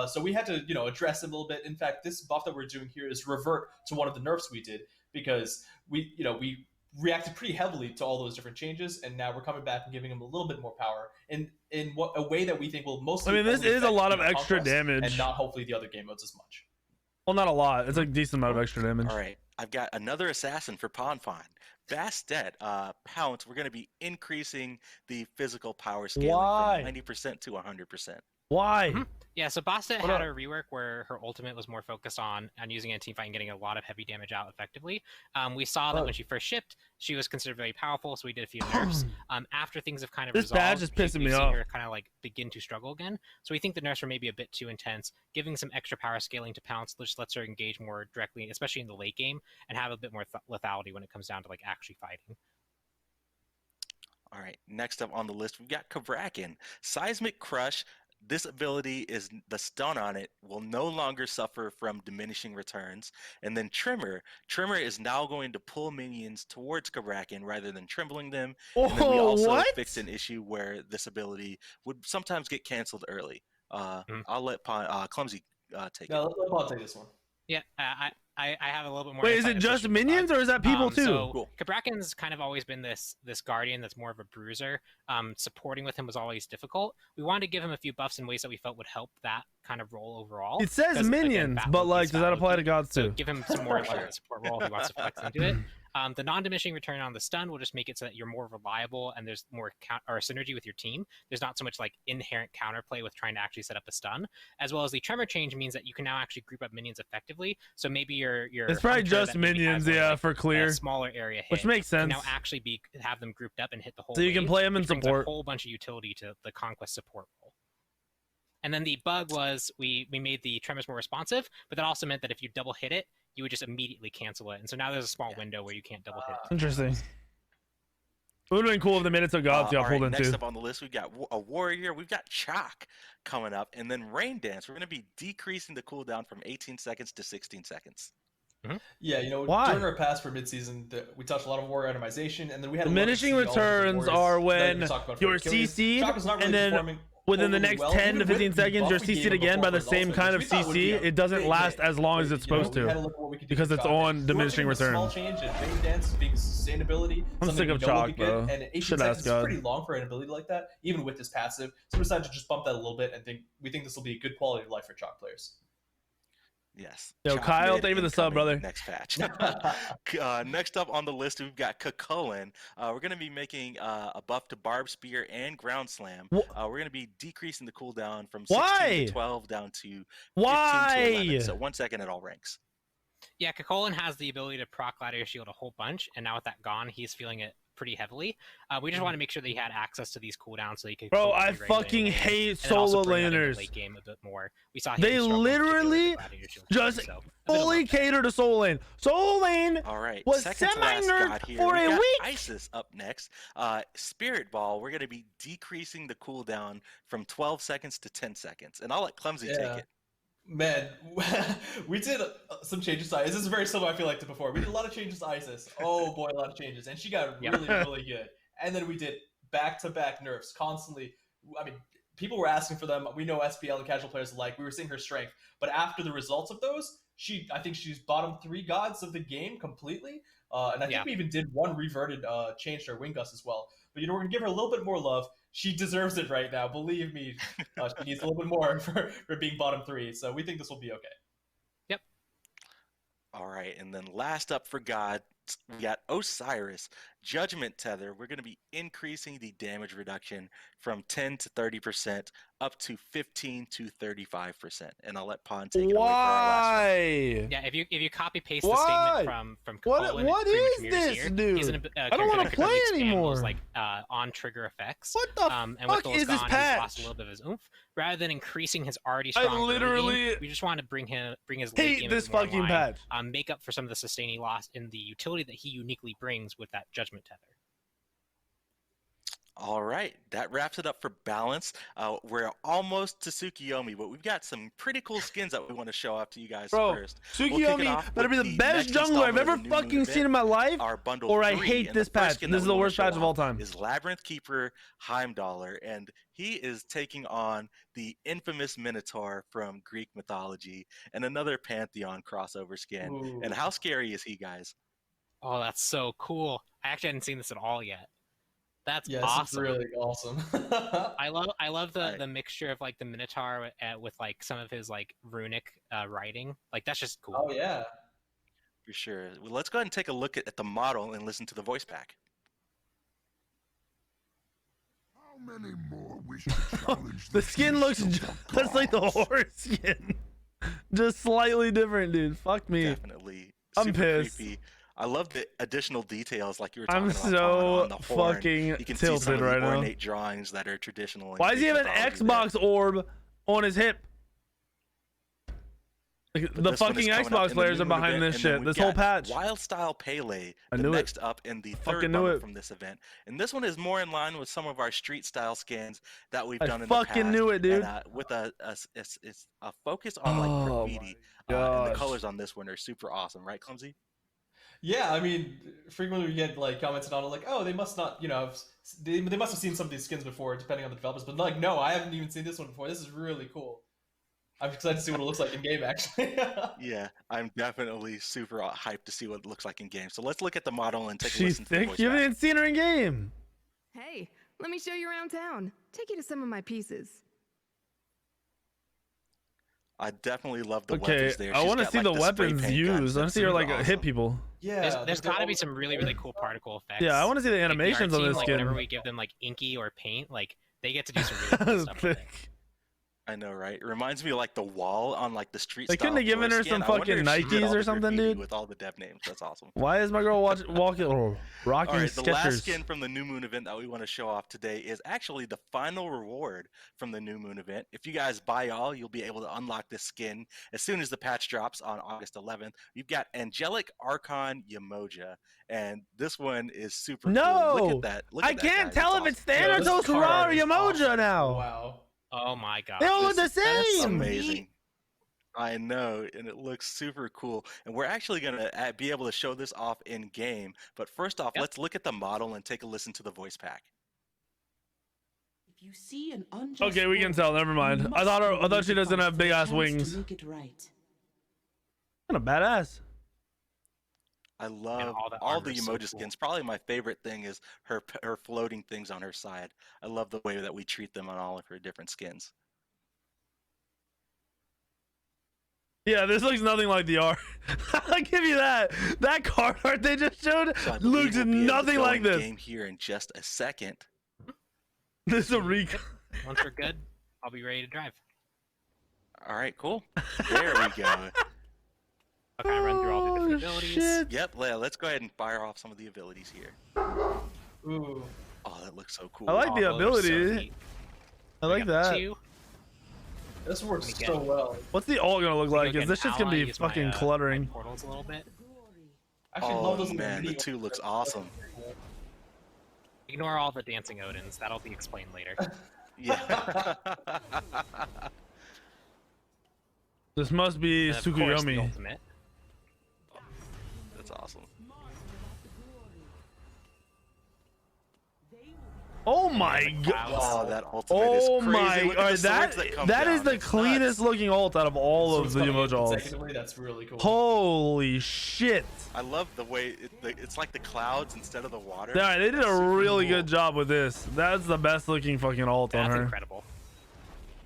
So we had to, you know, address him a little bit. In fact, this buff that we're doing here is revert to one of the nerfs we did because we reacted pretty heavily to all those different changes, and now we're coming back and giving him a little bit more power in a way that we think will mostly. I mean, this is a lot of extra conquest damage, and not hopefully the other game modes as much. Well, not a lot. It's a decent amount of extra damage. All right, I've got another assassin for Ponfon. Bastet, Pounce. We're going to be increasing the physical power scaling from 90% to 100%. Why? Yeah, so Bastet had a rework where her ultimate was more focused on using it in teamfight and getting a lot of heavy damage out effectively. We saw that when she first shipped, she was considered very powerful, so we did a few nerfs. After things have kind of resolved, badge is pissing me off. Her kind of like begin to struggle again. So we think the nerfs are maybe a bit too intense. Giving some extra power scaling to Pounce just lets her engage more directly, especially in the late game, and have a bit more lethality when it comes down to like actually fighting. All right, next up on the list, we've got Cabrakan. Seismic Crush. This ability is the stun on it will no longer suffer from diminishing returns. And then Tremor. Tremor is now going to pull minions towards Cabrakan rather than trembling them. And then we also fixed an issue where this ability would sometimes get canceled early. I'll let Clumsy take it. No, let Paul take this one. Yeah, I have a little bit more. Wait, is it just minions or is that people too? So cool. Cabrakan's kind of always been this guardian that's more of a bruiser. Supporting with him was always difficult. We wanted to give him a few buffs in ways that we felt would help that kind of role overall. It says minions, again, but like, does that apply to gods too? So give him some more like, support role if he wants to flex into it. The non-diminishing return on the stun will just make it so that you're more reliable and there's more synergy with your team. There's not so much like inherent counterplay with trying to actually set up a stun, as well as the tremor change means that you can now actually group up minions effectively. So maybe your it's probably just minions, yeah, like, for clear smaller area hit, which makes sense. Can now actually have them grouped up and hit the whole. So you can play them in support. A whole bunch of utility to the conquest support role. And then the bug was we made the tremors more responsive, but that also meant that if you double hit it, you would just immediately cancel it. And so now there's a small window where you can't double hit it. Interesting. It would have been cool if the minutes of gods got pulled in too. Next up on the list, we've got a warrior. We've got Chalk coming up, and then Rain Dance. We're going to be decreasing the cooldown from 18 seconds to 16 seconds. Yeah, you know, during our pass for midseason, we touched a lot of warrior itemization, and then we had diminishing returns are when you're CC'd, and then within the next 10 to 15 seconds, you're CC'd again by the same kind of CC. It doesn't last as long as it's supposed to because it's on diminishing return. Small change in Rain Dance being sustainability. I'm sick of Chalk, bro. And 18 seconds is pretty long for an ability like that, even with this passive. So we decided to just bump that a little bit, and we think this will be a good quality of life for Chalk players. Yes. Yo, Kyle, thank you for the sub, brother. Next patch. Next up on the list, we've got Cucullin. We're going to be making a buff to Barb Spear and Ground Slam. We're going to be decreasing the cooldown from 16 to 12 down to 15 to 11. So 1 second at all ranks. Yeah, Cucullin has the ability to proc Gladiator Shield a whole bunch, and now with that gone, he's feeling it pretty heavily. We just want to make sure that he had access to these cooldowns so he could. Bro, I fucking hate solo laners. Late game a bit more. We saw they literally just fully cater to solo lane. Solo lane was semi-nerfed for a week. Isis up next. Spirit Ball, we're going to be decreasing the cooldown from 12 seconds to 10 seconds. And I'll let Clumsy take it. Man, we did some changes to Isis. This is very similar, I feel like, to before. We did a lot of changes to Isis. Oh boy, a lot of changes. And she got really, really good. And then we did back-to-back nerfs constantly. I mean, people were asking for them. We know SPL and casual players alike. We were seeing her strength. But after the results of those, I think she's bottom 3 gods of the game completely. And I think we even did one reverted change to her wing gust as well. But, you know, we're going to give her a little bit more love. She deserves it right now. Believe me, she needs a little bit more for being bottom 3. So we think this will be okay. Yep. All right. And then last up for God, we got Osiris. Judgment Tether. We're going to be increasing the damage reduction from 10 to 30% up to 15 to 35%. And I'll let Pon take it away for our last one. Yeah, if you copy paste the statement from Cucullin, what is this, dude? I don't want to play anymore. Like on trigger effects. What the fuck is this patch? He's lost a little bit of his oomph. Rather than increasing his already strong game, we just want to bring his late game this fucking line, patch. Make up for some of the sustain he lost in the utility that he uniquely brings with that Judgment Tether. All right, that wraps it up for balance. We're almost to Tsukuyomi, but we've got some pretty cool skins that we want to show off to you guys first. Tsukiyomi better be the best jungler I've ever fucking seen in my life, or I hate this patch. This is the worst patch of all time. Is Labyrinth Keeper Heimdallr, and he is taking on the infamous Minotaur from Greek mythology and another Pantheon crossover skin. Ooh. And how scary is he, guys? Oh, that's so cool. I actually hadn't seen this at all yet. That's Yes, awesome. it's really awesome. I love the mixture of like the Minotaur with like some of his like runic writing. Like that's just cool. Oh yeah. For sure. Well, let's go ahead and take a look at the model and listen to the voice pack. How many more wish to challenge The skin looks just like the horse skin. Just slightly different, dude. Fuck me. Definitely. I'm Super pissed. Creepy. I love the additional details, like you were talking I'm about. so on the horn. fucking You can see some tilted of the right now. ornate drawings that are traditional. in Why does he Greek have an mythology Xbox orb on his hip? Like, the This one is fucking coming up Xbox in the players new are behind event, this and then shit. we've This whole got patch. Wild Style Pele, I the knew it. next up in the third Fucking knew bundle it. from this event. And this one is more in line with some of our street style skins that we've I done in the past. fucking knew it, dude. And, with a focus on like Oh graffiti. my And the gosh. colors on this one are super awesome, right, Clumsy? Yeah, I mean, frequently we get like commented on it, like, oh, they must not, you know, they must have seen some of these skins before, depending on the developers. But like, no, I haven't even seen this one before. This is really cool. I'm excited to see what it looks like in game, actually. Yeah, I'm definitely super hyped to see what it looks like in game. So let's look at the model and take a She's listen to the thick. voice You haven't back. even seen her in game. Hey, let me show you around town. Take you to some of my pieces. I definitely love the Okay, weapons there. I She's want to got, see like, the spray weapons paint guns. used. I want to That's see her super like awesome. hit people. Yeah, There's got to be some really cool particle effects. Yeah, I want to see the Like, animations art on team, this like, skin. Whenever we give them like inky or paint, like they get to do some really cool stuff with it. I know, right? It reminds me of like the wall on like the street. They couldn't have given her some fucking Nikes or something, dude. With all the dev names, that's awesome. Why is my girl walking All rocking right, the last Skechers? skin from the New Moon event that we want to show off today is actually the final reward from the New Moon event. If you guys buy all, you'll be able to unlock this skin as soon as the patch drops on August 11th. You've got Angelic Archon Yamoja, and this one is super cool. Look No, at that. Look I at that, can't guys. tell It's if it's awesome. Thanatos or Yamoja now. Wow. Oh my god. They all look the That is same. amazing. I know, and it looks super cool. And we're actually going to be able to show this off in game. But first off, let's look at the model and take a listen to the voice pack. If you see an unjust Okay, we can tell. Never mind. I thought she doesn't have big ass wings. make it right. Kind of badass. I love all the all armor the is so emoji skins. Probably my favorite thing is her floating things on her side. I love the way that we treat them on all of her different skins. Yeah, this looks nothing like the art. I'll give you that. That card art they just showed So I believe looks we'll be able to nothing go like in this. game here in just a second. This is a recon. Once we're good, I'll be ready to drive. All right, cool. There we go. I'll kind of run through all the different Oh, abilities. shit. Yep, let's go ahead and fire off some of the abilities here. Ooh. Oh, that looks so cool. I like the Oh, those are so ability. neat. I like We got that. two. This works Again. so well. What's the ult gonna look Go like? get Is this an shit's gonna ally, be use my, fucking my cluttering? portals a little bit. I actually Oh love those man, the video- 2 looks awesome. Ignore all the dancing Odins. That'll be explained later. Yeah. This must be And of course, the Tsukuyomi. ultimate. That's awesome. Oh my god. Oh, that ultimate is Oh crazy. my Look at god, the swords that come that is down. the It's cleanest nuts. looking ult out of all So of it's the coming in emoji ults. consecutively, that's really cool. Holy shit. I love the way it's like the clouds instead of the water. Yeah, they did That's a super really cool. good job with this. That's the best looking fucking ult on That's her. incredible.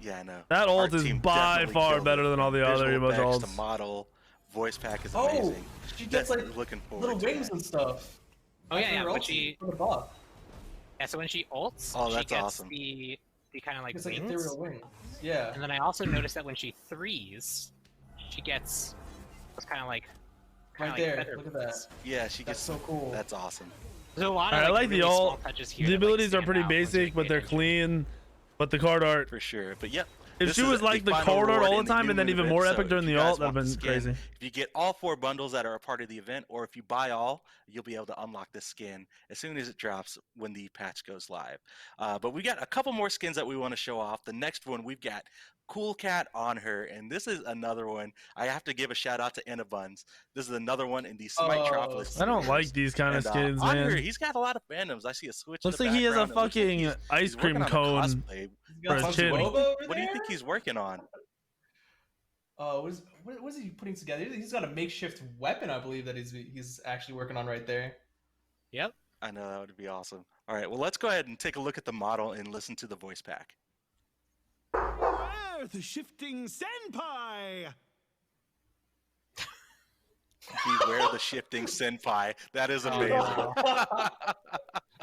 Yeah, I know. That Our ult is team by definitely far killed better it. than all the other Visual emoji effects, ults. The model, voice pack is Oh, amazing. she gets like looking forward little to wings that. and stuff. Oh yeah, yeah. After her When ulti she, from the buff. yeah. So when she ults, Oh, she that's gets awesome. the kind of like It's like wings. ethereal wings. Yeah. And then I also noticed that when she threes, she gets those kind of like Right there. Look at that. Yeah, she That's gets so cool. That's awesome. There's a lot of I like really the small ult. touches here The that, like, abilities are stand pretty out once you basic, but pay they're attention. clean. But the card art, For sure. But yep, If This she is was like the final card art reward all in the time New and then Moon even event, more so epic during if the you guys alt, that'd want been the skin, crazy. If you get all 4 bundles that are a part of the event, or if you buy all, you'll be able to unlock this skin as soon as it drops when the patch goes live. But we got a couple more skins that we want to show off. The next one, we've got Cool Cat on her, and this is another one. I have to give a shout out to Enabuns. This is another one in the Smite Tropolis. I don't like these kind of skins, on man. her, he's got a lot of fandoms. I see a switch. Looks in the like he has a background. It looks like fucking he's ice cream working on a cone cosplay. for his chin. What do you think he's working on? What is he putting together? He's got a makeshift weapon, I believe, that he's actually working on right there. Yep. I know, that would be awesome. All right, well, let's go ahead and take a look at the model and listen to the voice pack. Beware the shifting senpai! Beware the shifting senpai. That is amazing.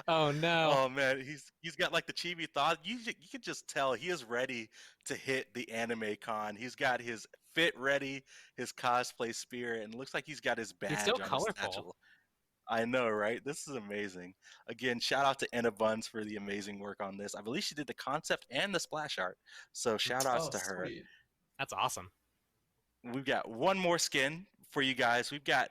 Oh no. Oh man, he's got like the chibi thought. You can just tell he is ready to hit the anime con. He's got his fit ready, his cosplay spirit, and it looks like he's got his badge. It's so on his colorful. satchel. I know, right? This is amazing. Again, shout out to Enna Buns for the amazing work on this. I believe she did the concept and the splash art. So shout outs to her. Sweet. That's awesome. We've got one more skin for you guys. We've got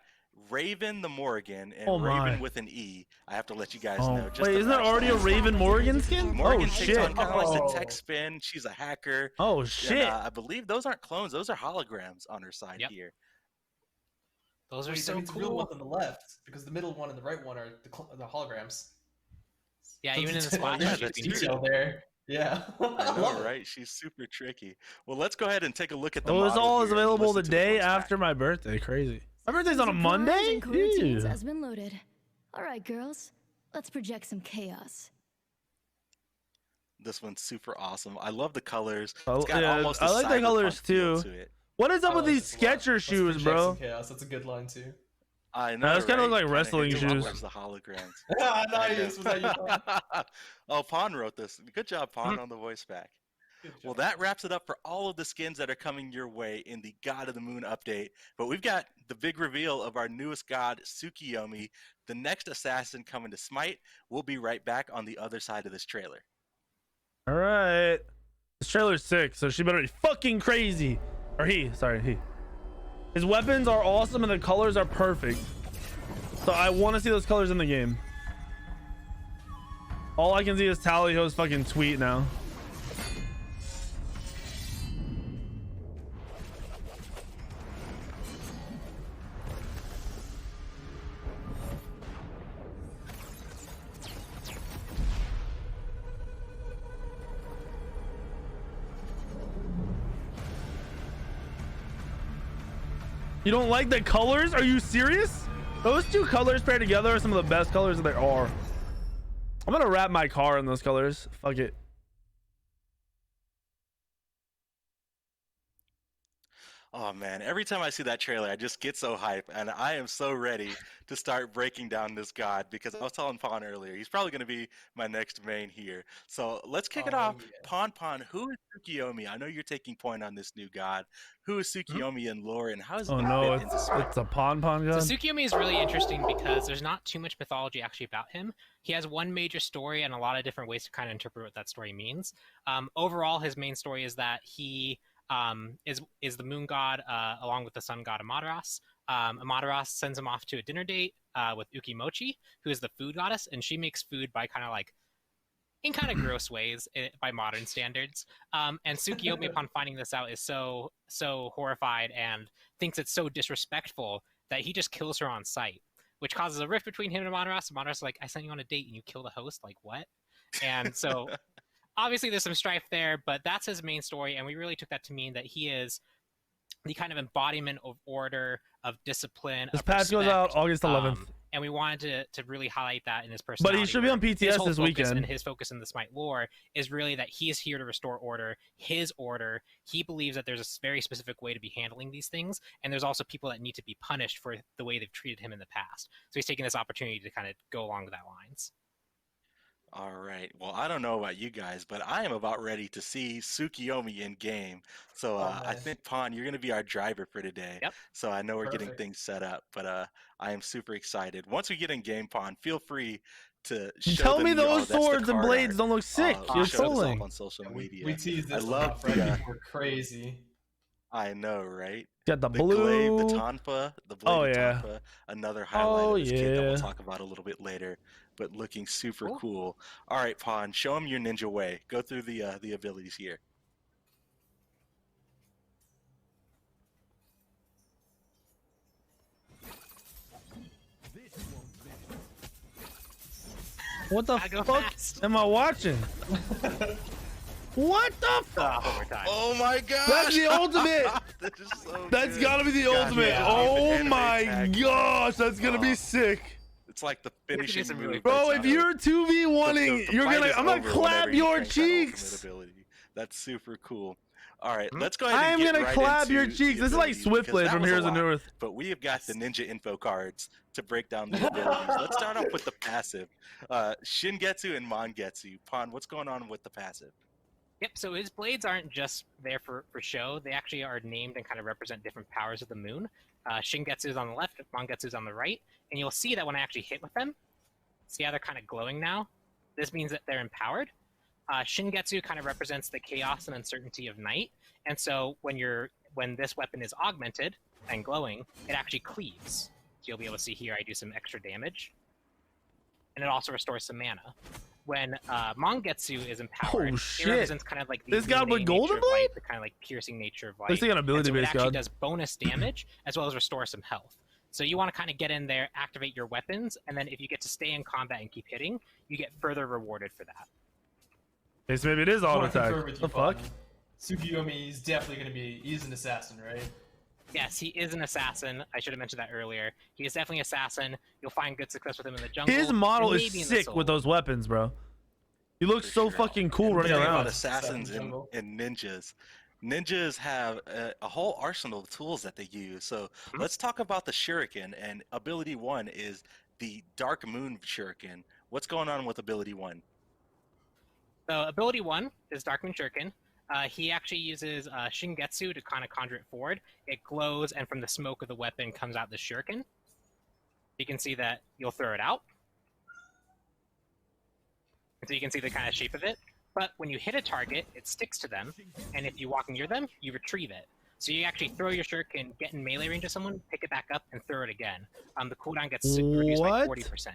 Raven the Morrigan, and Oh my. Raven with an E. I have to let you guys Oh, know. Just wait, to isn't there match already a that. Raven Morrigan skin? Morrigan Oh takes shit. on kind of like the tech spin. She's a hacker. Oh And, shit. I believe those aren't clones. Those are holograms on her side Yep. here. Those are Wait, that so means the real cool. ones on the left, because the middle one and the right one are the holograms. Yeah, even in the That's splash, yeah, she's that's being detail there. Yeah. I love know, it. right? She's super tricky. Well, let's go ahead and take a look at the Oh, this model all is here and available the listen to the day voice pack. after my birthday. Crazy. My birthday's on a Surprise Monday? and coroutines Ew. has been loaded. All right, girls, let's project some chaos. This one's super awesome. I love the colors. Oh, It's got yeah, almost I a like the colors cyberpunk feel too. to it. What is up I with like these this a lot. Skechers Let's shoes, project bro? some chaos. That's a good line too. I know. Those kinda look right? like Kinda wrestling hints shoes. towards the holograms. Nice. Was that your Oh, Pawn wrote this. Good job, Pawn, on the voice pack. Well, that wraps it up for all of the skins that are coming your way in the God of the Moon update. But we've got the big reveal of our newest god, Tsukiyomi, the next assassin coming to Smite. We'll be right back on the other side of this trailer. All right. This trailer's sick, so she better be fucking crazy. Or he. Sorry, he. His weapons are awesome and the colors are perfect. So I want to see those colors in the game. All I can see is Tallyho's fucking tweet now. You don't like the colors? Are you serious? Those two colors paired together are some of the best colors that there are. I'm gonna wrap my car in those colors. Fuck it. Oh man, every time I see that trailer, I just get so hype, and I am so ready to start breaking down this god because I was telling Pawn earlier, he's probably going to be my next main here. So let's kick it off. yeah. Pawn, who is Tsukiyomi? I know you're taking point on this new god. Who is Tsukiyomi in lore, and how is it Oh gonna no, fit into Smite? it's a Pon god. So Tsukiyomi is really interesting because there's not too much mythology actually about him. He has one major story and a lot of different ways to kind of interpret what that story means. Overall, his main story is that he is the moon god along with the sun god Amaterasu. Amaterasu sends him off to a dinner date with Ukimochi, who is the food goddess, and she makes food by kind of gross ways by modern standards. And Tsukiyomi, upon finding this out, is so horrified and thinks it's so disrespectful that he just kills her on sight, which causes a rift between him and Amaterasu. Amaterasu is like, I sent you on a date and you killed a host? Like, what? And so obviously there's some strife there, but that's his main story, and we really took that to mean that he is the kind of embodiment of order, of discipline. This of patch goes out respect, August 11th. And we wanted to really highlight that in his But personality. he should be on where his PTS whole this focus weekend. And his focus in the Smite lore is really that he is here to restore order, his order. He believes that there's a very specific way to be handling these things, and there's also people that need to be punished for the way they've treated him in the past. So he's taking this opportunity to kind of go along with that lines. All right. Well, I don't know about you guys, but I am about ready to see Tsukiyomi in game. So I think Pawn, you're going to be our driver for today. Yep. So I know we're getting Perfect. things set up, but I am super excited. Once we get in game, Pawn, feel free to show Tell them me your- those that's the swords and card blades art. don't look sick. You're show this off trolling. on social media. We teased this I a love lot, right? the, People were crazy. I know, right? Got the glaive, blue. the tonfa, the bladed yeah. tonfa, another highlight of this kit that yeah. we'll talk about a little bit later, but looking super cool. All right, Pawn, show him your ninja way. Go through the abilities here. What the fuck am I watching? What the fuck? Oh my gosh! That's the ultimate. That is so That's good. gotta be the Gosh, ultimate. yeah, Oh the anime my tag. gosh, that's gonna be Oh. sick. It's like the finishing move. Bro, that's if not you're 2v1ing, the you're fight gonna. is I'm gonna over clap whenever you your crank that ultimate cheeks. ability. That's super cool. All right, let's go ahead and I'm get gonna right clap your into cheeks. the This is like abilities, Swift because Blade that from was a Here's the lot, North. But we have got the ninja info cards to break down the abilities. Let's start off with the passive. Shingetsu and Mangetsu. Pawn, what's going on with the passive? Yep, so his blades aren't just there for show. They actually are named and kind of represent different powers of the moon. Shingetsu is on the left, Mangetsu is on the right. And you'll see that when I actually hit with them, see how they're kind of glowing now? This means that they're empowered. Shingetsu kind of represents the chaos and uncertainty of night. And so when this weapon is augmented and glowing, it actually cleaves. So you'll be able to see here I do some extra damage. And it also restores some mana. When Mangetsu is empowered, Oh, it shit. represents kind of like the This god with illuminating golden nature of light, blade? the kind of like piercing nature of light. Looks like an And so ability-based it actually god. does bonus damage as well as restore some health. So you want to kind of get in there, activate your weapons, and then if you get to stay in combat and keep hitting, you get further rewarded for that. Okay, so maybe it is I auto wanna concur attack. with The you, fuck? Pawn. Tsukiyomi is definitely going to be. He's an assassin, right? Yes, he is an assassin. I should have mentioned that earlier. He is definitely an assassin. You'll find good success with him in the jungle. His model and is maybe in the sick soul. with those weapons, bro. He looks so fucking cool And running the thing about around. assassins and ninjas. Ninjas have a whole arsenal of tools that they use. So let's talk about the shuriken. And ability 1 is the Dark Moon Shuriken. What's going on with ability 1? So ability 1 is Dark Moon Shuriken. He actually uses Shingetsu to kind of conjure it forward. It glows, and from the smoke of the weapon comes out the shuriken. You can see that you'll throw it out. So you can see the kind of shape of it. But when you hit a target, it sticks to them, and if you walk near them, you retrieve it. So you actually throw your shuriken, get in melee range of someone, pick it back up, and throw it again. The cooldown gets reduced by What? 40%.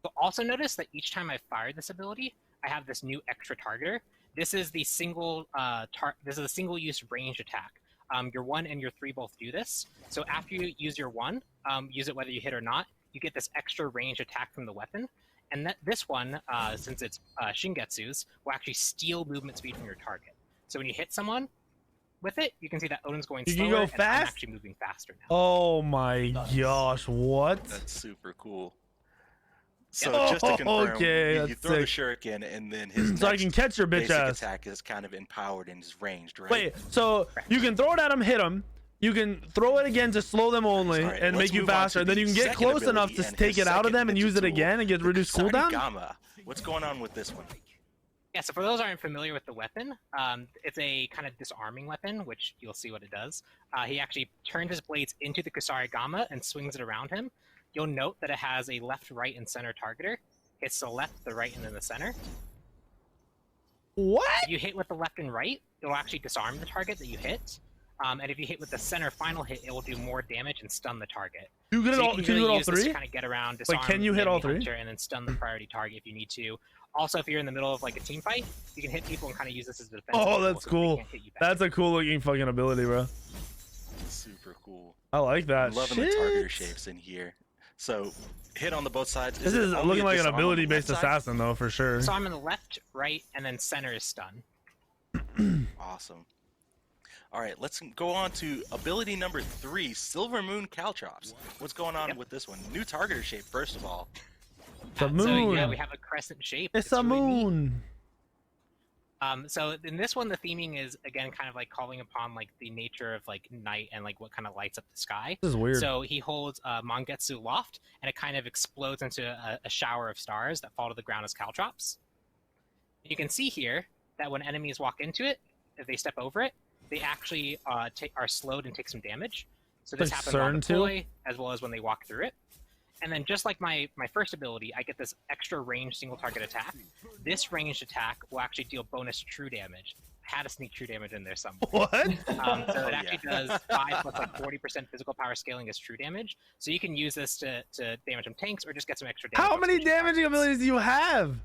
You'll also notice that each time I fired this ability, I have this new extra targeter. This is the single single-use ranged attack. Your 1 and your 3 both do this. So after you use your 1, use it whether you hit or not, you get this extra ranged attack from the weapon. And this one, since it's Shingetsu's, will actually steal movement speed from your target. So when you hit someone with it, you can see that Odin's going You slower, can go and I'm fast? actually moving faster now. Oh my gosh, what? That's super cool. So Oh, just to confirm, okay, you that's throw the sick. shuriken, and then his So I next can catch your bitch basic ass. attack is kind of empowered and is ranged, right? Wait, so you can throw it at him, hit him. You can throw it again to slow them only All right, and let's make you move on to faster. Then the you can get second close enough ability to and take his it out of second them and ninja use it tool, again and get the reduced cooldown. Kusarigama. What's going on with this one? Yeah, so for those who aren't familiar with the weapon, it's a kind of disarming weapon, which you'll see what it does. He actually turns his blades into the Kusarigama and swings it around him. You'll note that it has a left, right, and center targeter. It's the left, the right, and then the center. What? If you hit with the left and right, it'll actually disarm the target that you hit. And if you hit with the center final hit, it will do more damage and stun the target. You can So all- can can you really hit all use this to three? kind of get around, Wait, disarm can you the hit all enemy three? hunter, and then stun the priority target if you need to. Also, if you're in the middle of like a team fight, you can hit people and kind of use this as a defense. Oh, tool that's so they cool. can't hit you back. That's a cool looking fucking ability, bro. Super cool. I like that. I'm loving Shit. the targeter shapes in here. So hit on the both sides. This it is only looking a like an disarm on the ability-based left side? assassin, though, for sure. So I'm in the left, right, and then center is stun. Awesome. All right, let's go on to ability number 3, Silver Moon Caltrops. What's going on with this one? New targeter shape, first of all. It's a So moon. yeah, we have a crescent shape. It's a really neat. moon. So in this one, the theming is again kind of like calling upon like the nature of like night and like what kind of lights up the sky. This is weird. So he holds a Mangetsu loft, and it kind of explodes into a shower of stars that fall to the ground as caltrops. You can see here that when enemies walk into it, if they step over it, they actually are slowed and take some damage. So this happens on deploy as well as when they walk through it. And then just like my first ability, I get this extra range single target attack. This ranged attack will actually deal bonus true damage. I had to sneak true damage in there somewhere. What? So it actually does 5 plus like 40% physical power scaling as true damage. So you can use this to damage some tanks or just get some extra damage. How many damaging abilities do you have?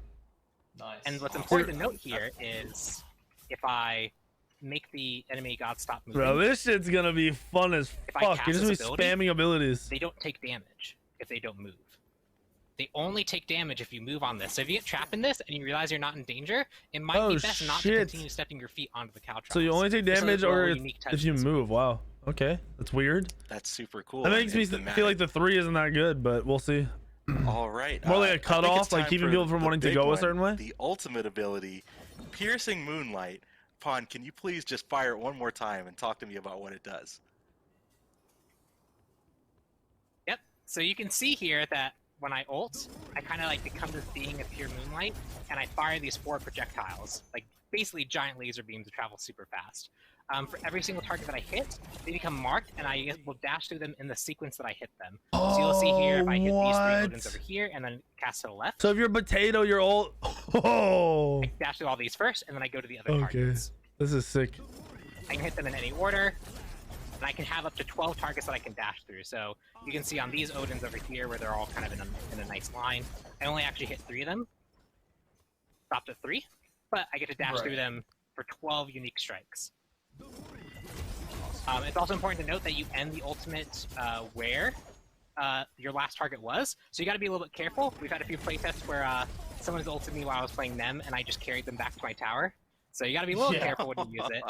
Nice. And what's important to note here is if I make the enemy god stop moving. Bro, this shit's gonna be fun as fuck. You're just gonna be spamming abilities. They don't take damage if they don't move. They only take damage if you move on this. So if you get trapped in this and you realize you're not in danger, it might be best not to continue stepping your feet onto the caltrops. So you only take damage or if you move. Wow. Okay. That's weird. That's super cool. That makes me feel like the 3 isn't that good, but we'll see. All right. More like a cutoff, like keeping people from wanting to go a certain way? The ultimate ability, Piercing Moonlight. Pawn, can you please just fire it one more time and talk to me about what it does? Yep. So you can see here that when I ult, I kind of like become this being of pure moonlight, and I fire these 4 projectiles, like basically giant laser beams that travel super fast. For every single target that I hit, they become marked, and I will dash through them in the sequence that I hit them. So you'll see here if I hit these 3 Odins over here, and then cast to the left. So if you're a potato, you're ult. Oh. I dash through all these first, and then I go to the other targets. This is sick. I can hit them in any order, and I can have up to 12 targets that I can dash through. So you can see on these Odins over here, where they're all kind of in a nice line, I only actually hit 3 of them. Stopped at 3, but I get to dash through them for 12 unique strikes. It's also important to note that you end the ultimate where your last target was, so you got to be a little bit careful. We've had a few playtests where someone's ulted me while I was playing them, and I just carried them back to my tower. So you got to be a little careful when you use it.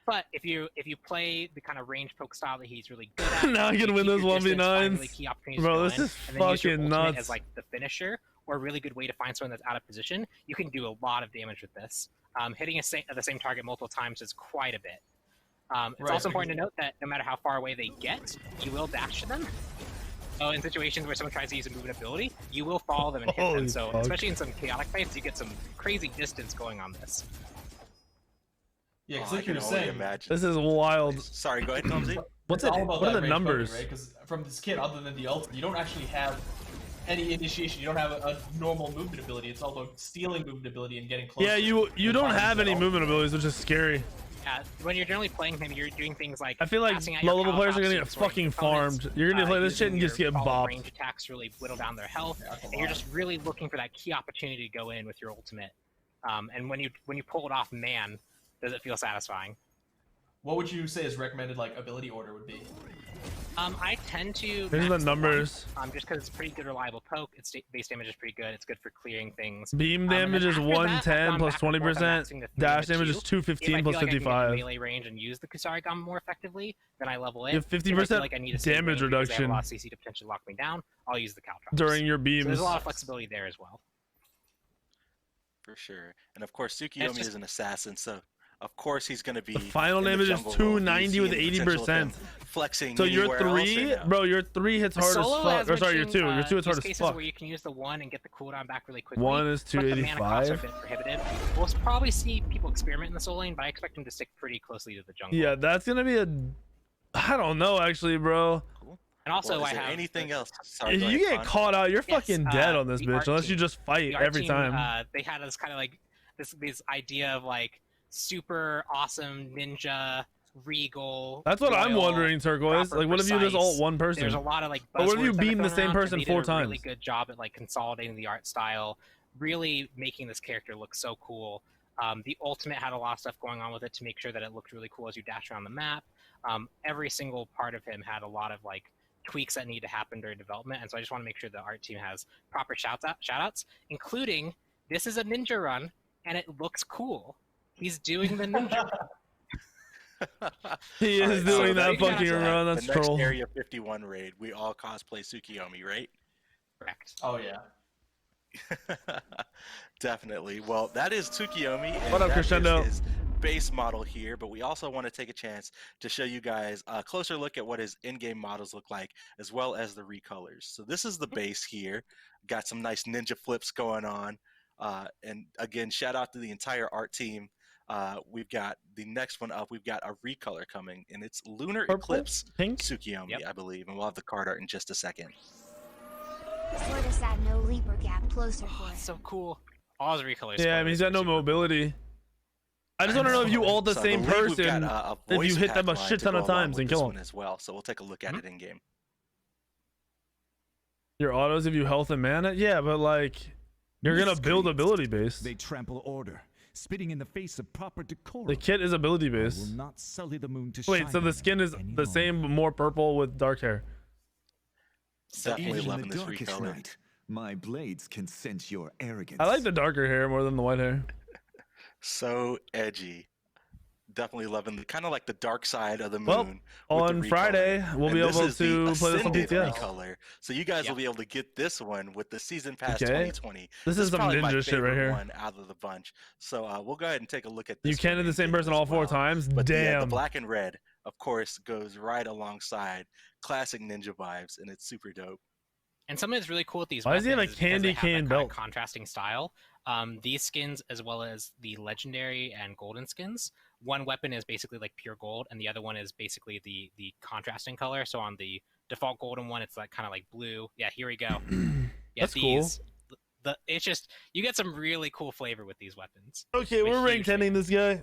But if you play the kind of range poke style that he's really good at, now I can win those 1v9s. Really bro, this is fucking nuts. As like the finisher, or a really good way to find someone that's out of position, you can do a lot of damage with this. Hitting the same target multiple times is quite a bit. It's also important to note that no matter how far away they get, you will dash to them. So in situations where someone tries to use a movement ability, you will follow them and hit them. So especially in some chaotic fights, you get some crazy distance going on this. Yeah, because like you were saying, this is wild. Sorry, go ahead, Tomsy. What are the numbers? Because from this kit, other than the ult, you don't actually have any initiation. You don't have a normal movement ability. It's all about stealing movement ability and getting close. Yeah, you don't have any movement abilities, which is scary. Yeah, when you're generally playing him, you're doing things like I feel like low-level players are gonna get fucking farmed. You're gonna play this shit and just get bopped. Range attacks really whittle down their health, and you're just really looking for that key opportunity to go in with your ultimate. And when you pull it off, man, does it feel satisfying? What would you say is recommended like ability order would be? I tend to. Here's the numbers. Just because it's a pretty good reliable poke. Its base damage is pretty good. It's good for clearing things. Beam damage is 110 plus 20%. Dash damage is 215 plus 55. Melee range and use the Kusarigama more effectively, then I level it. You have 50% damage reduction. A lot of CC to potentially lock me down. I'll use the caltrops during your beams. So there's a lot of flexibility there as well. For sure, and of course Tsukiyomi is an assassin, so. Of course, he's going to be. The final damage is 290 with 80%. Flexing. So your 3, bro, your 3 hits hard as fuck. Or sorry, your 2. Your 2 hits hard as fuck. Where you can use the 1 and get the cooldown back really quickly. 1 is 285. But the mana costs are a bit prohibitive. We'll probably see people experiment in the soul lane, but I expect them to stick pretty closely to the jungle. Yeah, that's going to be a. I don't know, actually, bro. Cool. And also, I have anything else. Sorry, if you get caught out, you're fucking dead on this bitch, unless you just fight every time. They had this kind of like this idea of like. Super awesome ninja regal. That's what I'm wondering, Turquoise. Like, what if you just ult one person? There's a lot of like. Or what if you beam the same person 4 times? Really good job at like consolidating the art style, really making this character look so cool. The ultimate had a lot of stuff going on with it to make sure that it looked really cool as you dash around the map. Every single part of him had a lot of like tweaks that need to happen during development, and so I just want to make sure the art team has proper shout-outs, including this is a ninja run and it looks cool. He's doing the ninja run. He is doing that fucking run. That's the troll. Next Area 51 raid. We all cosplay Tsukiyomi, right? Correct. Oh yeah. Definitely. Well, that is Tsukiyomi. And What up, that Crescendo? is his base model here, but we also want to take a chance to show you guys a closer look at what his in-game models look like, as well as the recolors. So this is the base here. Got some nice ninja flips going on. And again, shout out to the entire art team. We've got the next one up. We've got a recolor coming, and it's Lunar Eclipse Pink? Tsukiyomi, I believe. And we'll have the card art in just a second. Sort of that no leaper gap closer for it. So cool. All his recolors. Yeah, I mean, he's got no mobility. I just want to know if you ult the So I same believe we've person, got a if you voice hit them a pack line shit to ton go of along times with and this kill one them. as well. So we'll take a look at it in game. Your autos give you health and mana? Yeah, but like, you're going to build ability based. They trample order, spitting in the face of proper decorum. The kit is ability I based. will not sully the moon to Wait, shine so the on skin them is any the same, but more purple with dark hair. Definitely Even in loving the this darkest recolor. night, my blades can sense your arrogance. I like the darker hair more than the white hair. So edgy. Definitely loving the kind of like the dark side of the moon. Well, with on the Friday, recolor. we'll And be this able is the to play this on Ascended PTS. recolor. So you guys will be able to get this one with the Season Pass Okay. 2020. This is some probably my ninja shit right favorite here. one out of the bunch. So we'll go ahead and take a look at this. You can one do the in same game person as all 4 well. times? But the Damn. black and red, of course, goes right alongside classic ninja vibes, and it's super dope. And something that's really cool with these Why does he have a weapons is because candy they have that cane kind of belt? contrasting style. These skins, as well as the legendary and golden skins, one weapon is basically like pure gold, and the other one is basically the contrasting color. So on the default golden one, it's like kind of like blue. Yeah, here we go. Yeah, That's cool. It's just you get some really cool flavor with these weapons. Okay, I'm a we're rank huge 10ing this guy.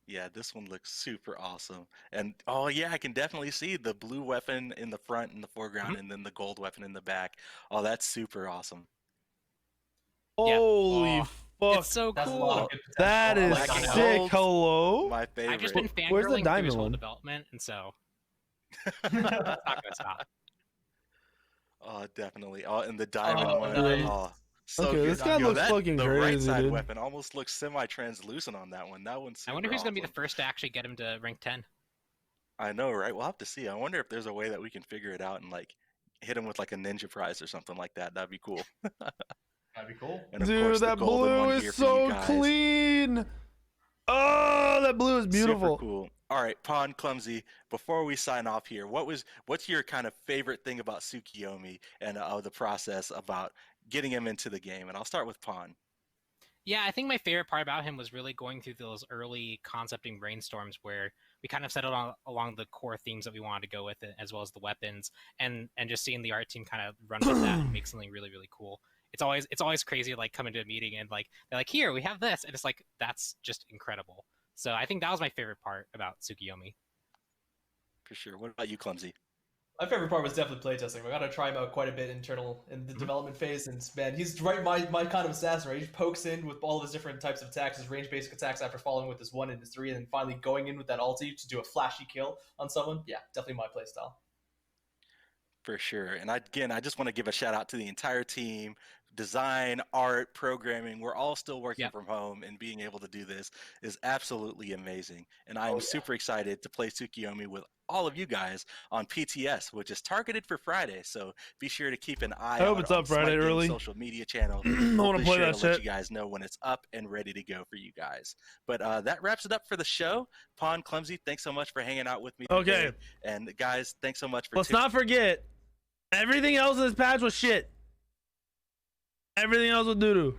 Yeah, this one looks super awesome. And oh yeah, I can definitely see the blue weapon in the front in the foreground and then the gold weapon in the back. Oh, that's super awesome. Holy fuck. It's so That's a cool. lot of good potential. That is Black and sick. gold, Hello? My favorite. I've just been Where's the fangirling through diamond his whole one? development, and so it's not gonna stop. Oh, definitely. Oh, and the diamond one. nice. Oh, so Okay, good. this guy Yo, looks that, fucking the right crazy, side dude. weapon almost looks semi-translucent on that one. That one's super I wonder who's gonna be the awesome. first to actually get him to rank 10. I know, right? We'll have to see. I wonder if there's a way that we can figure it out and like hit him with like a ninja prize or something like that. That'd be cool. That'd be cool. And of Dude, course, the that golden blue one is here for you so guys. clean. Oh, that blue is beautiful. Super cool. All right, Pawn Clumsy. Before we sign off here, what's your kind of favorite thing about Tsukiyomi and the process about getting him into the game? And I'll start with Pawn. Yeah, I think my favorite part about him was really going through those early concepting brainstorms where we kind of settled on along the core themes that we wanted to go with it, as well as the weapons, and just seeing the art team kind of run with that and make something really, really cool. It's always crazy, like coming to a meeting and like they're like, here we have this, and it's like that's just incredible. So I think that was my favorite part about Tsukiyomi. For sure. What about you, Clumsy? My favorite part was definitely playtesting. We got to try him out quite a bit in the development phase, and man, he's right my kind of assassin. Right, he pokes in with all of his different types of attacks, his range basic attacks after following with his 1 and his 3, and then finally going in with that ulti to do a flashy kill on someone. Yeah, definitely my playstyle. For sure. And I just want to give a shout out to the entire team. Design, art, programming, we're all still working from home, and being able to do this is absolutely amazing. And I am super excited to play Tsukiyomi with all of you guys on PTS, which is targeted for Friday. So be sure to keep an eye I hope out it's on up Friday Smite Gems early. social media channel. I want to play that Let shit. you guys know when it's up and ready to go for you guys. But that wraps it up for the show. Pawn, Clumsy, thanks so much for hanging out with me today. Okay. And guys, thanks so much for Let's not forget, everything else in this patch was shit. Everything else was doo-doo.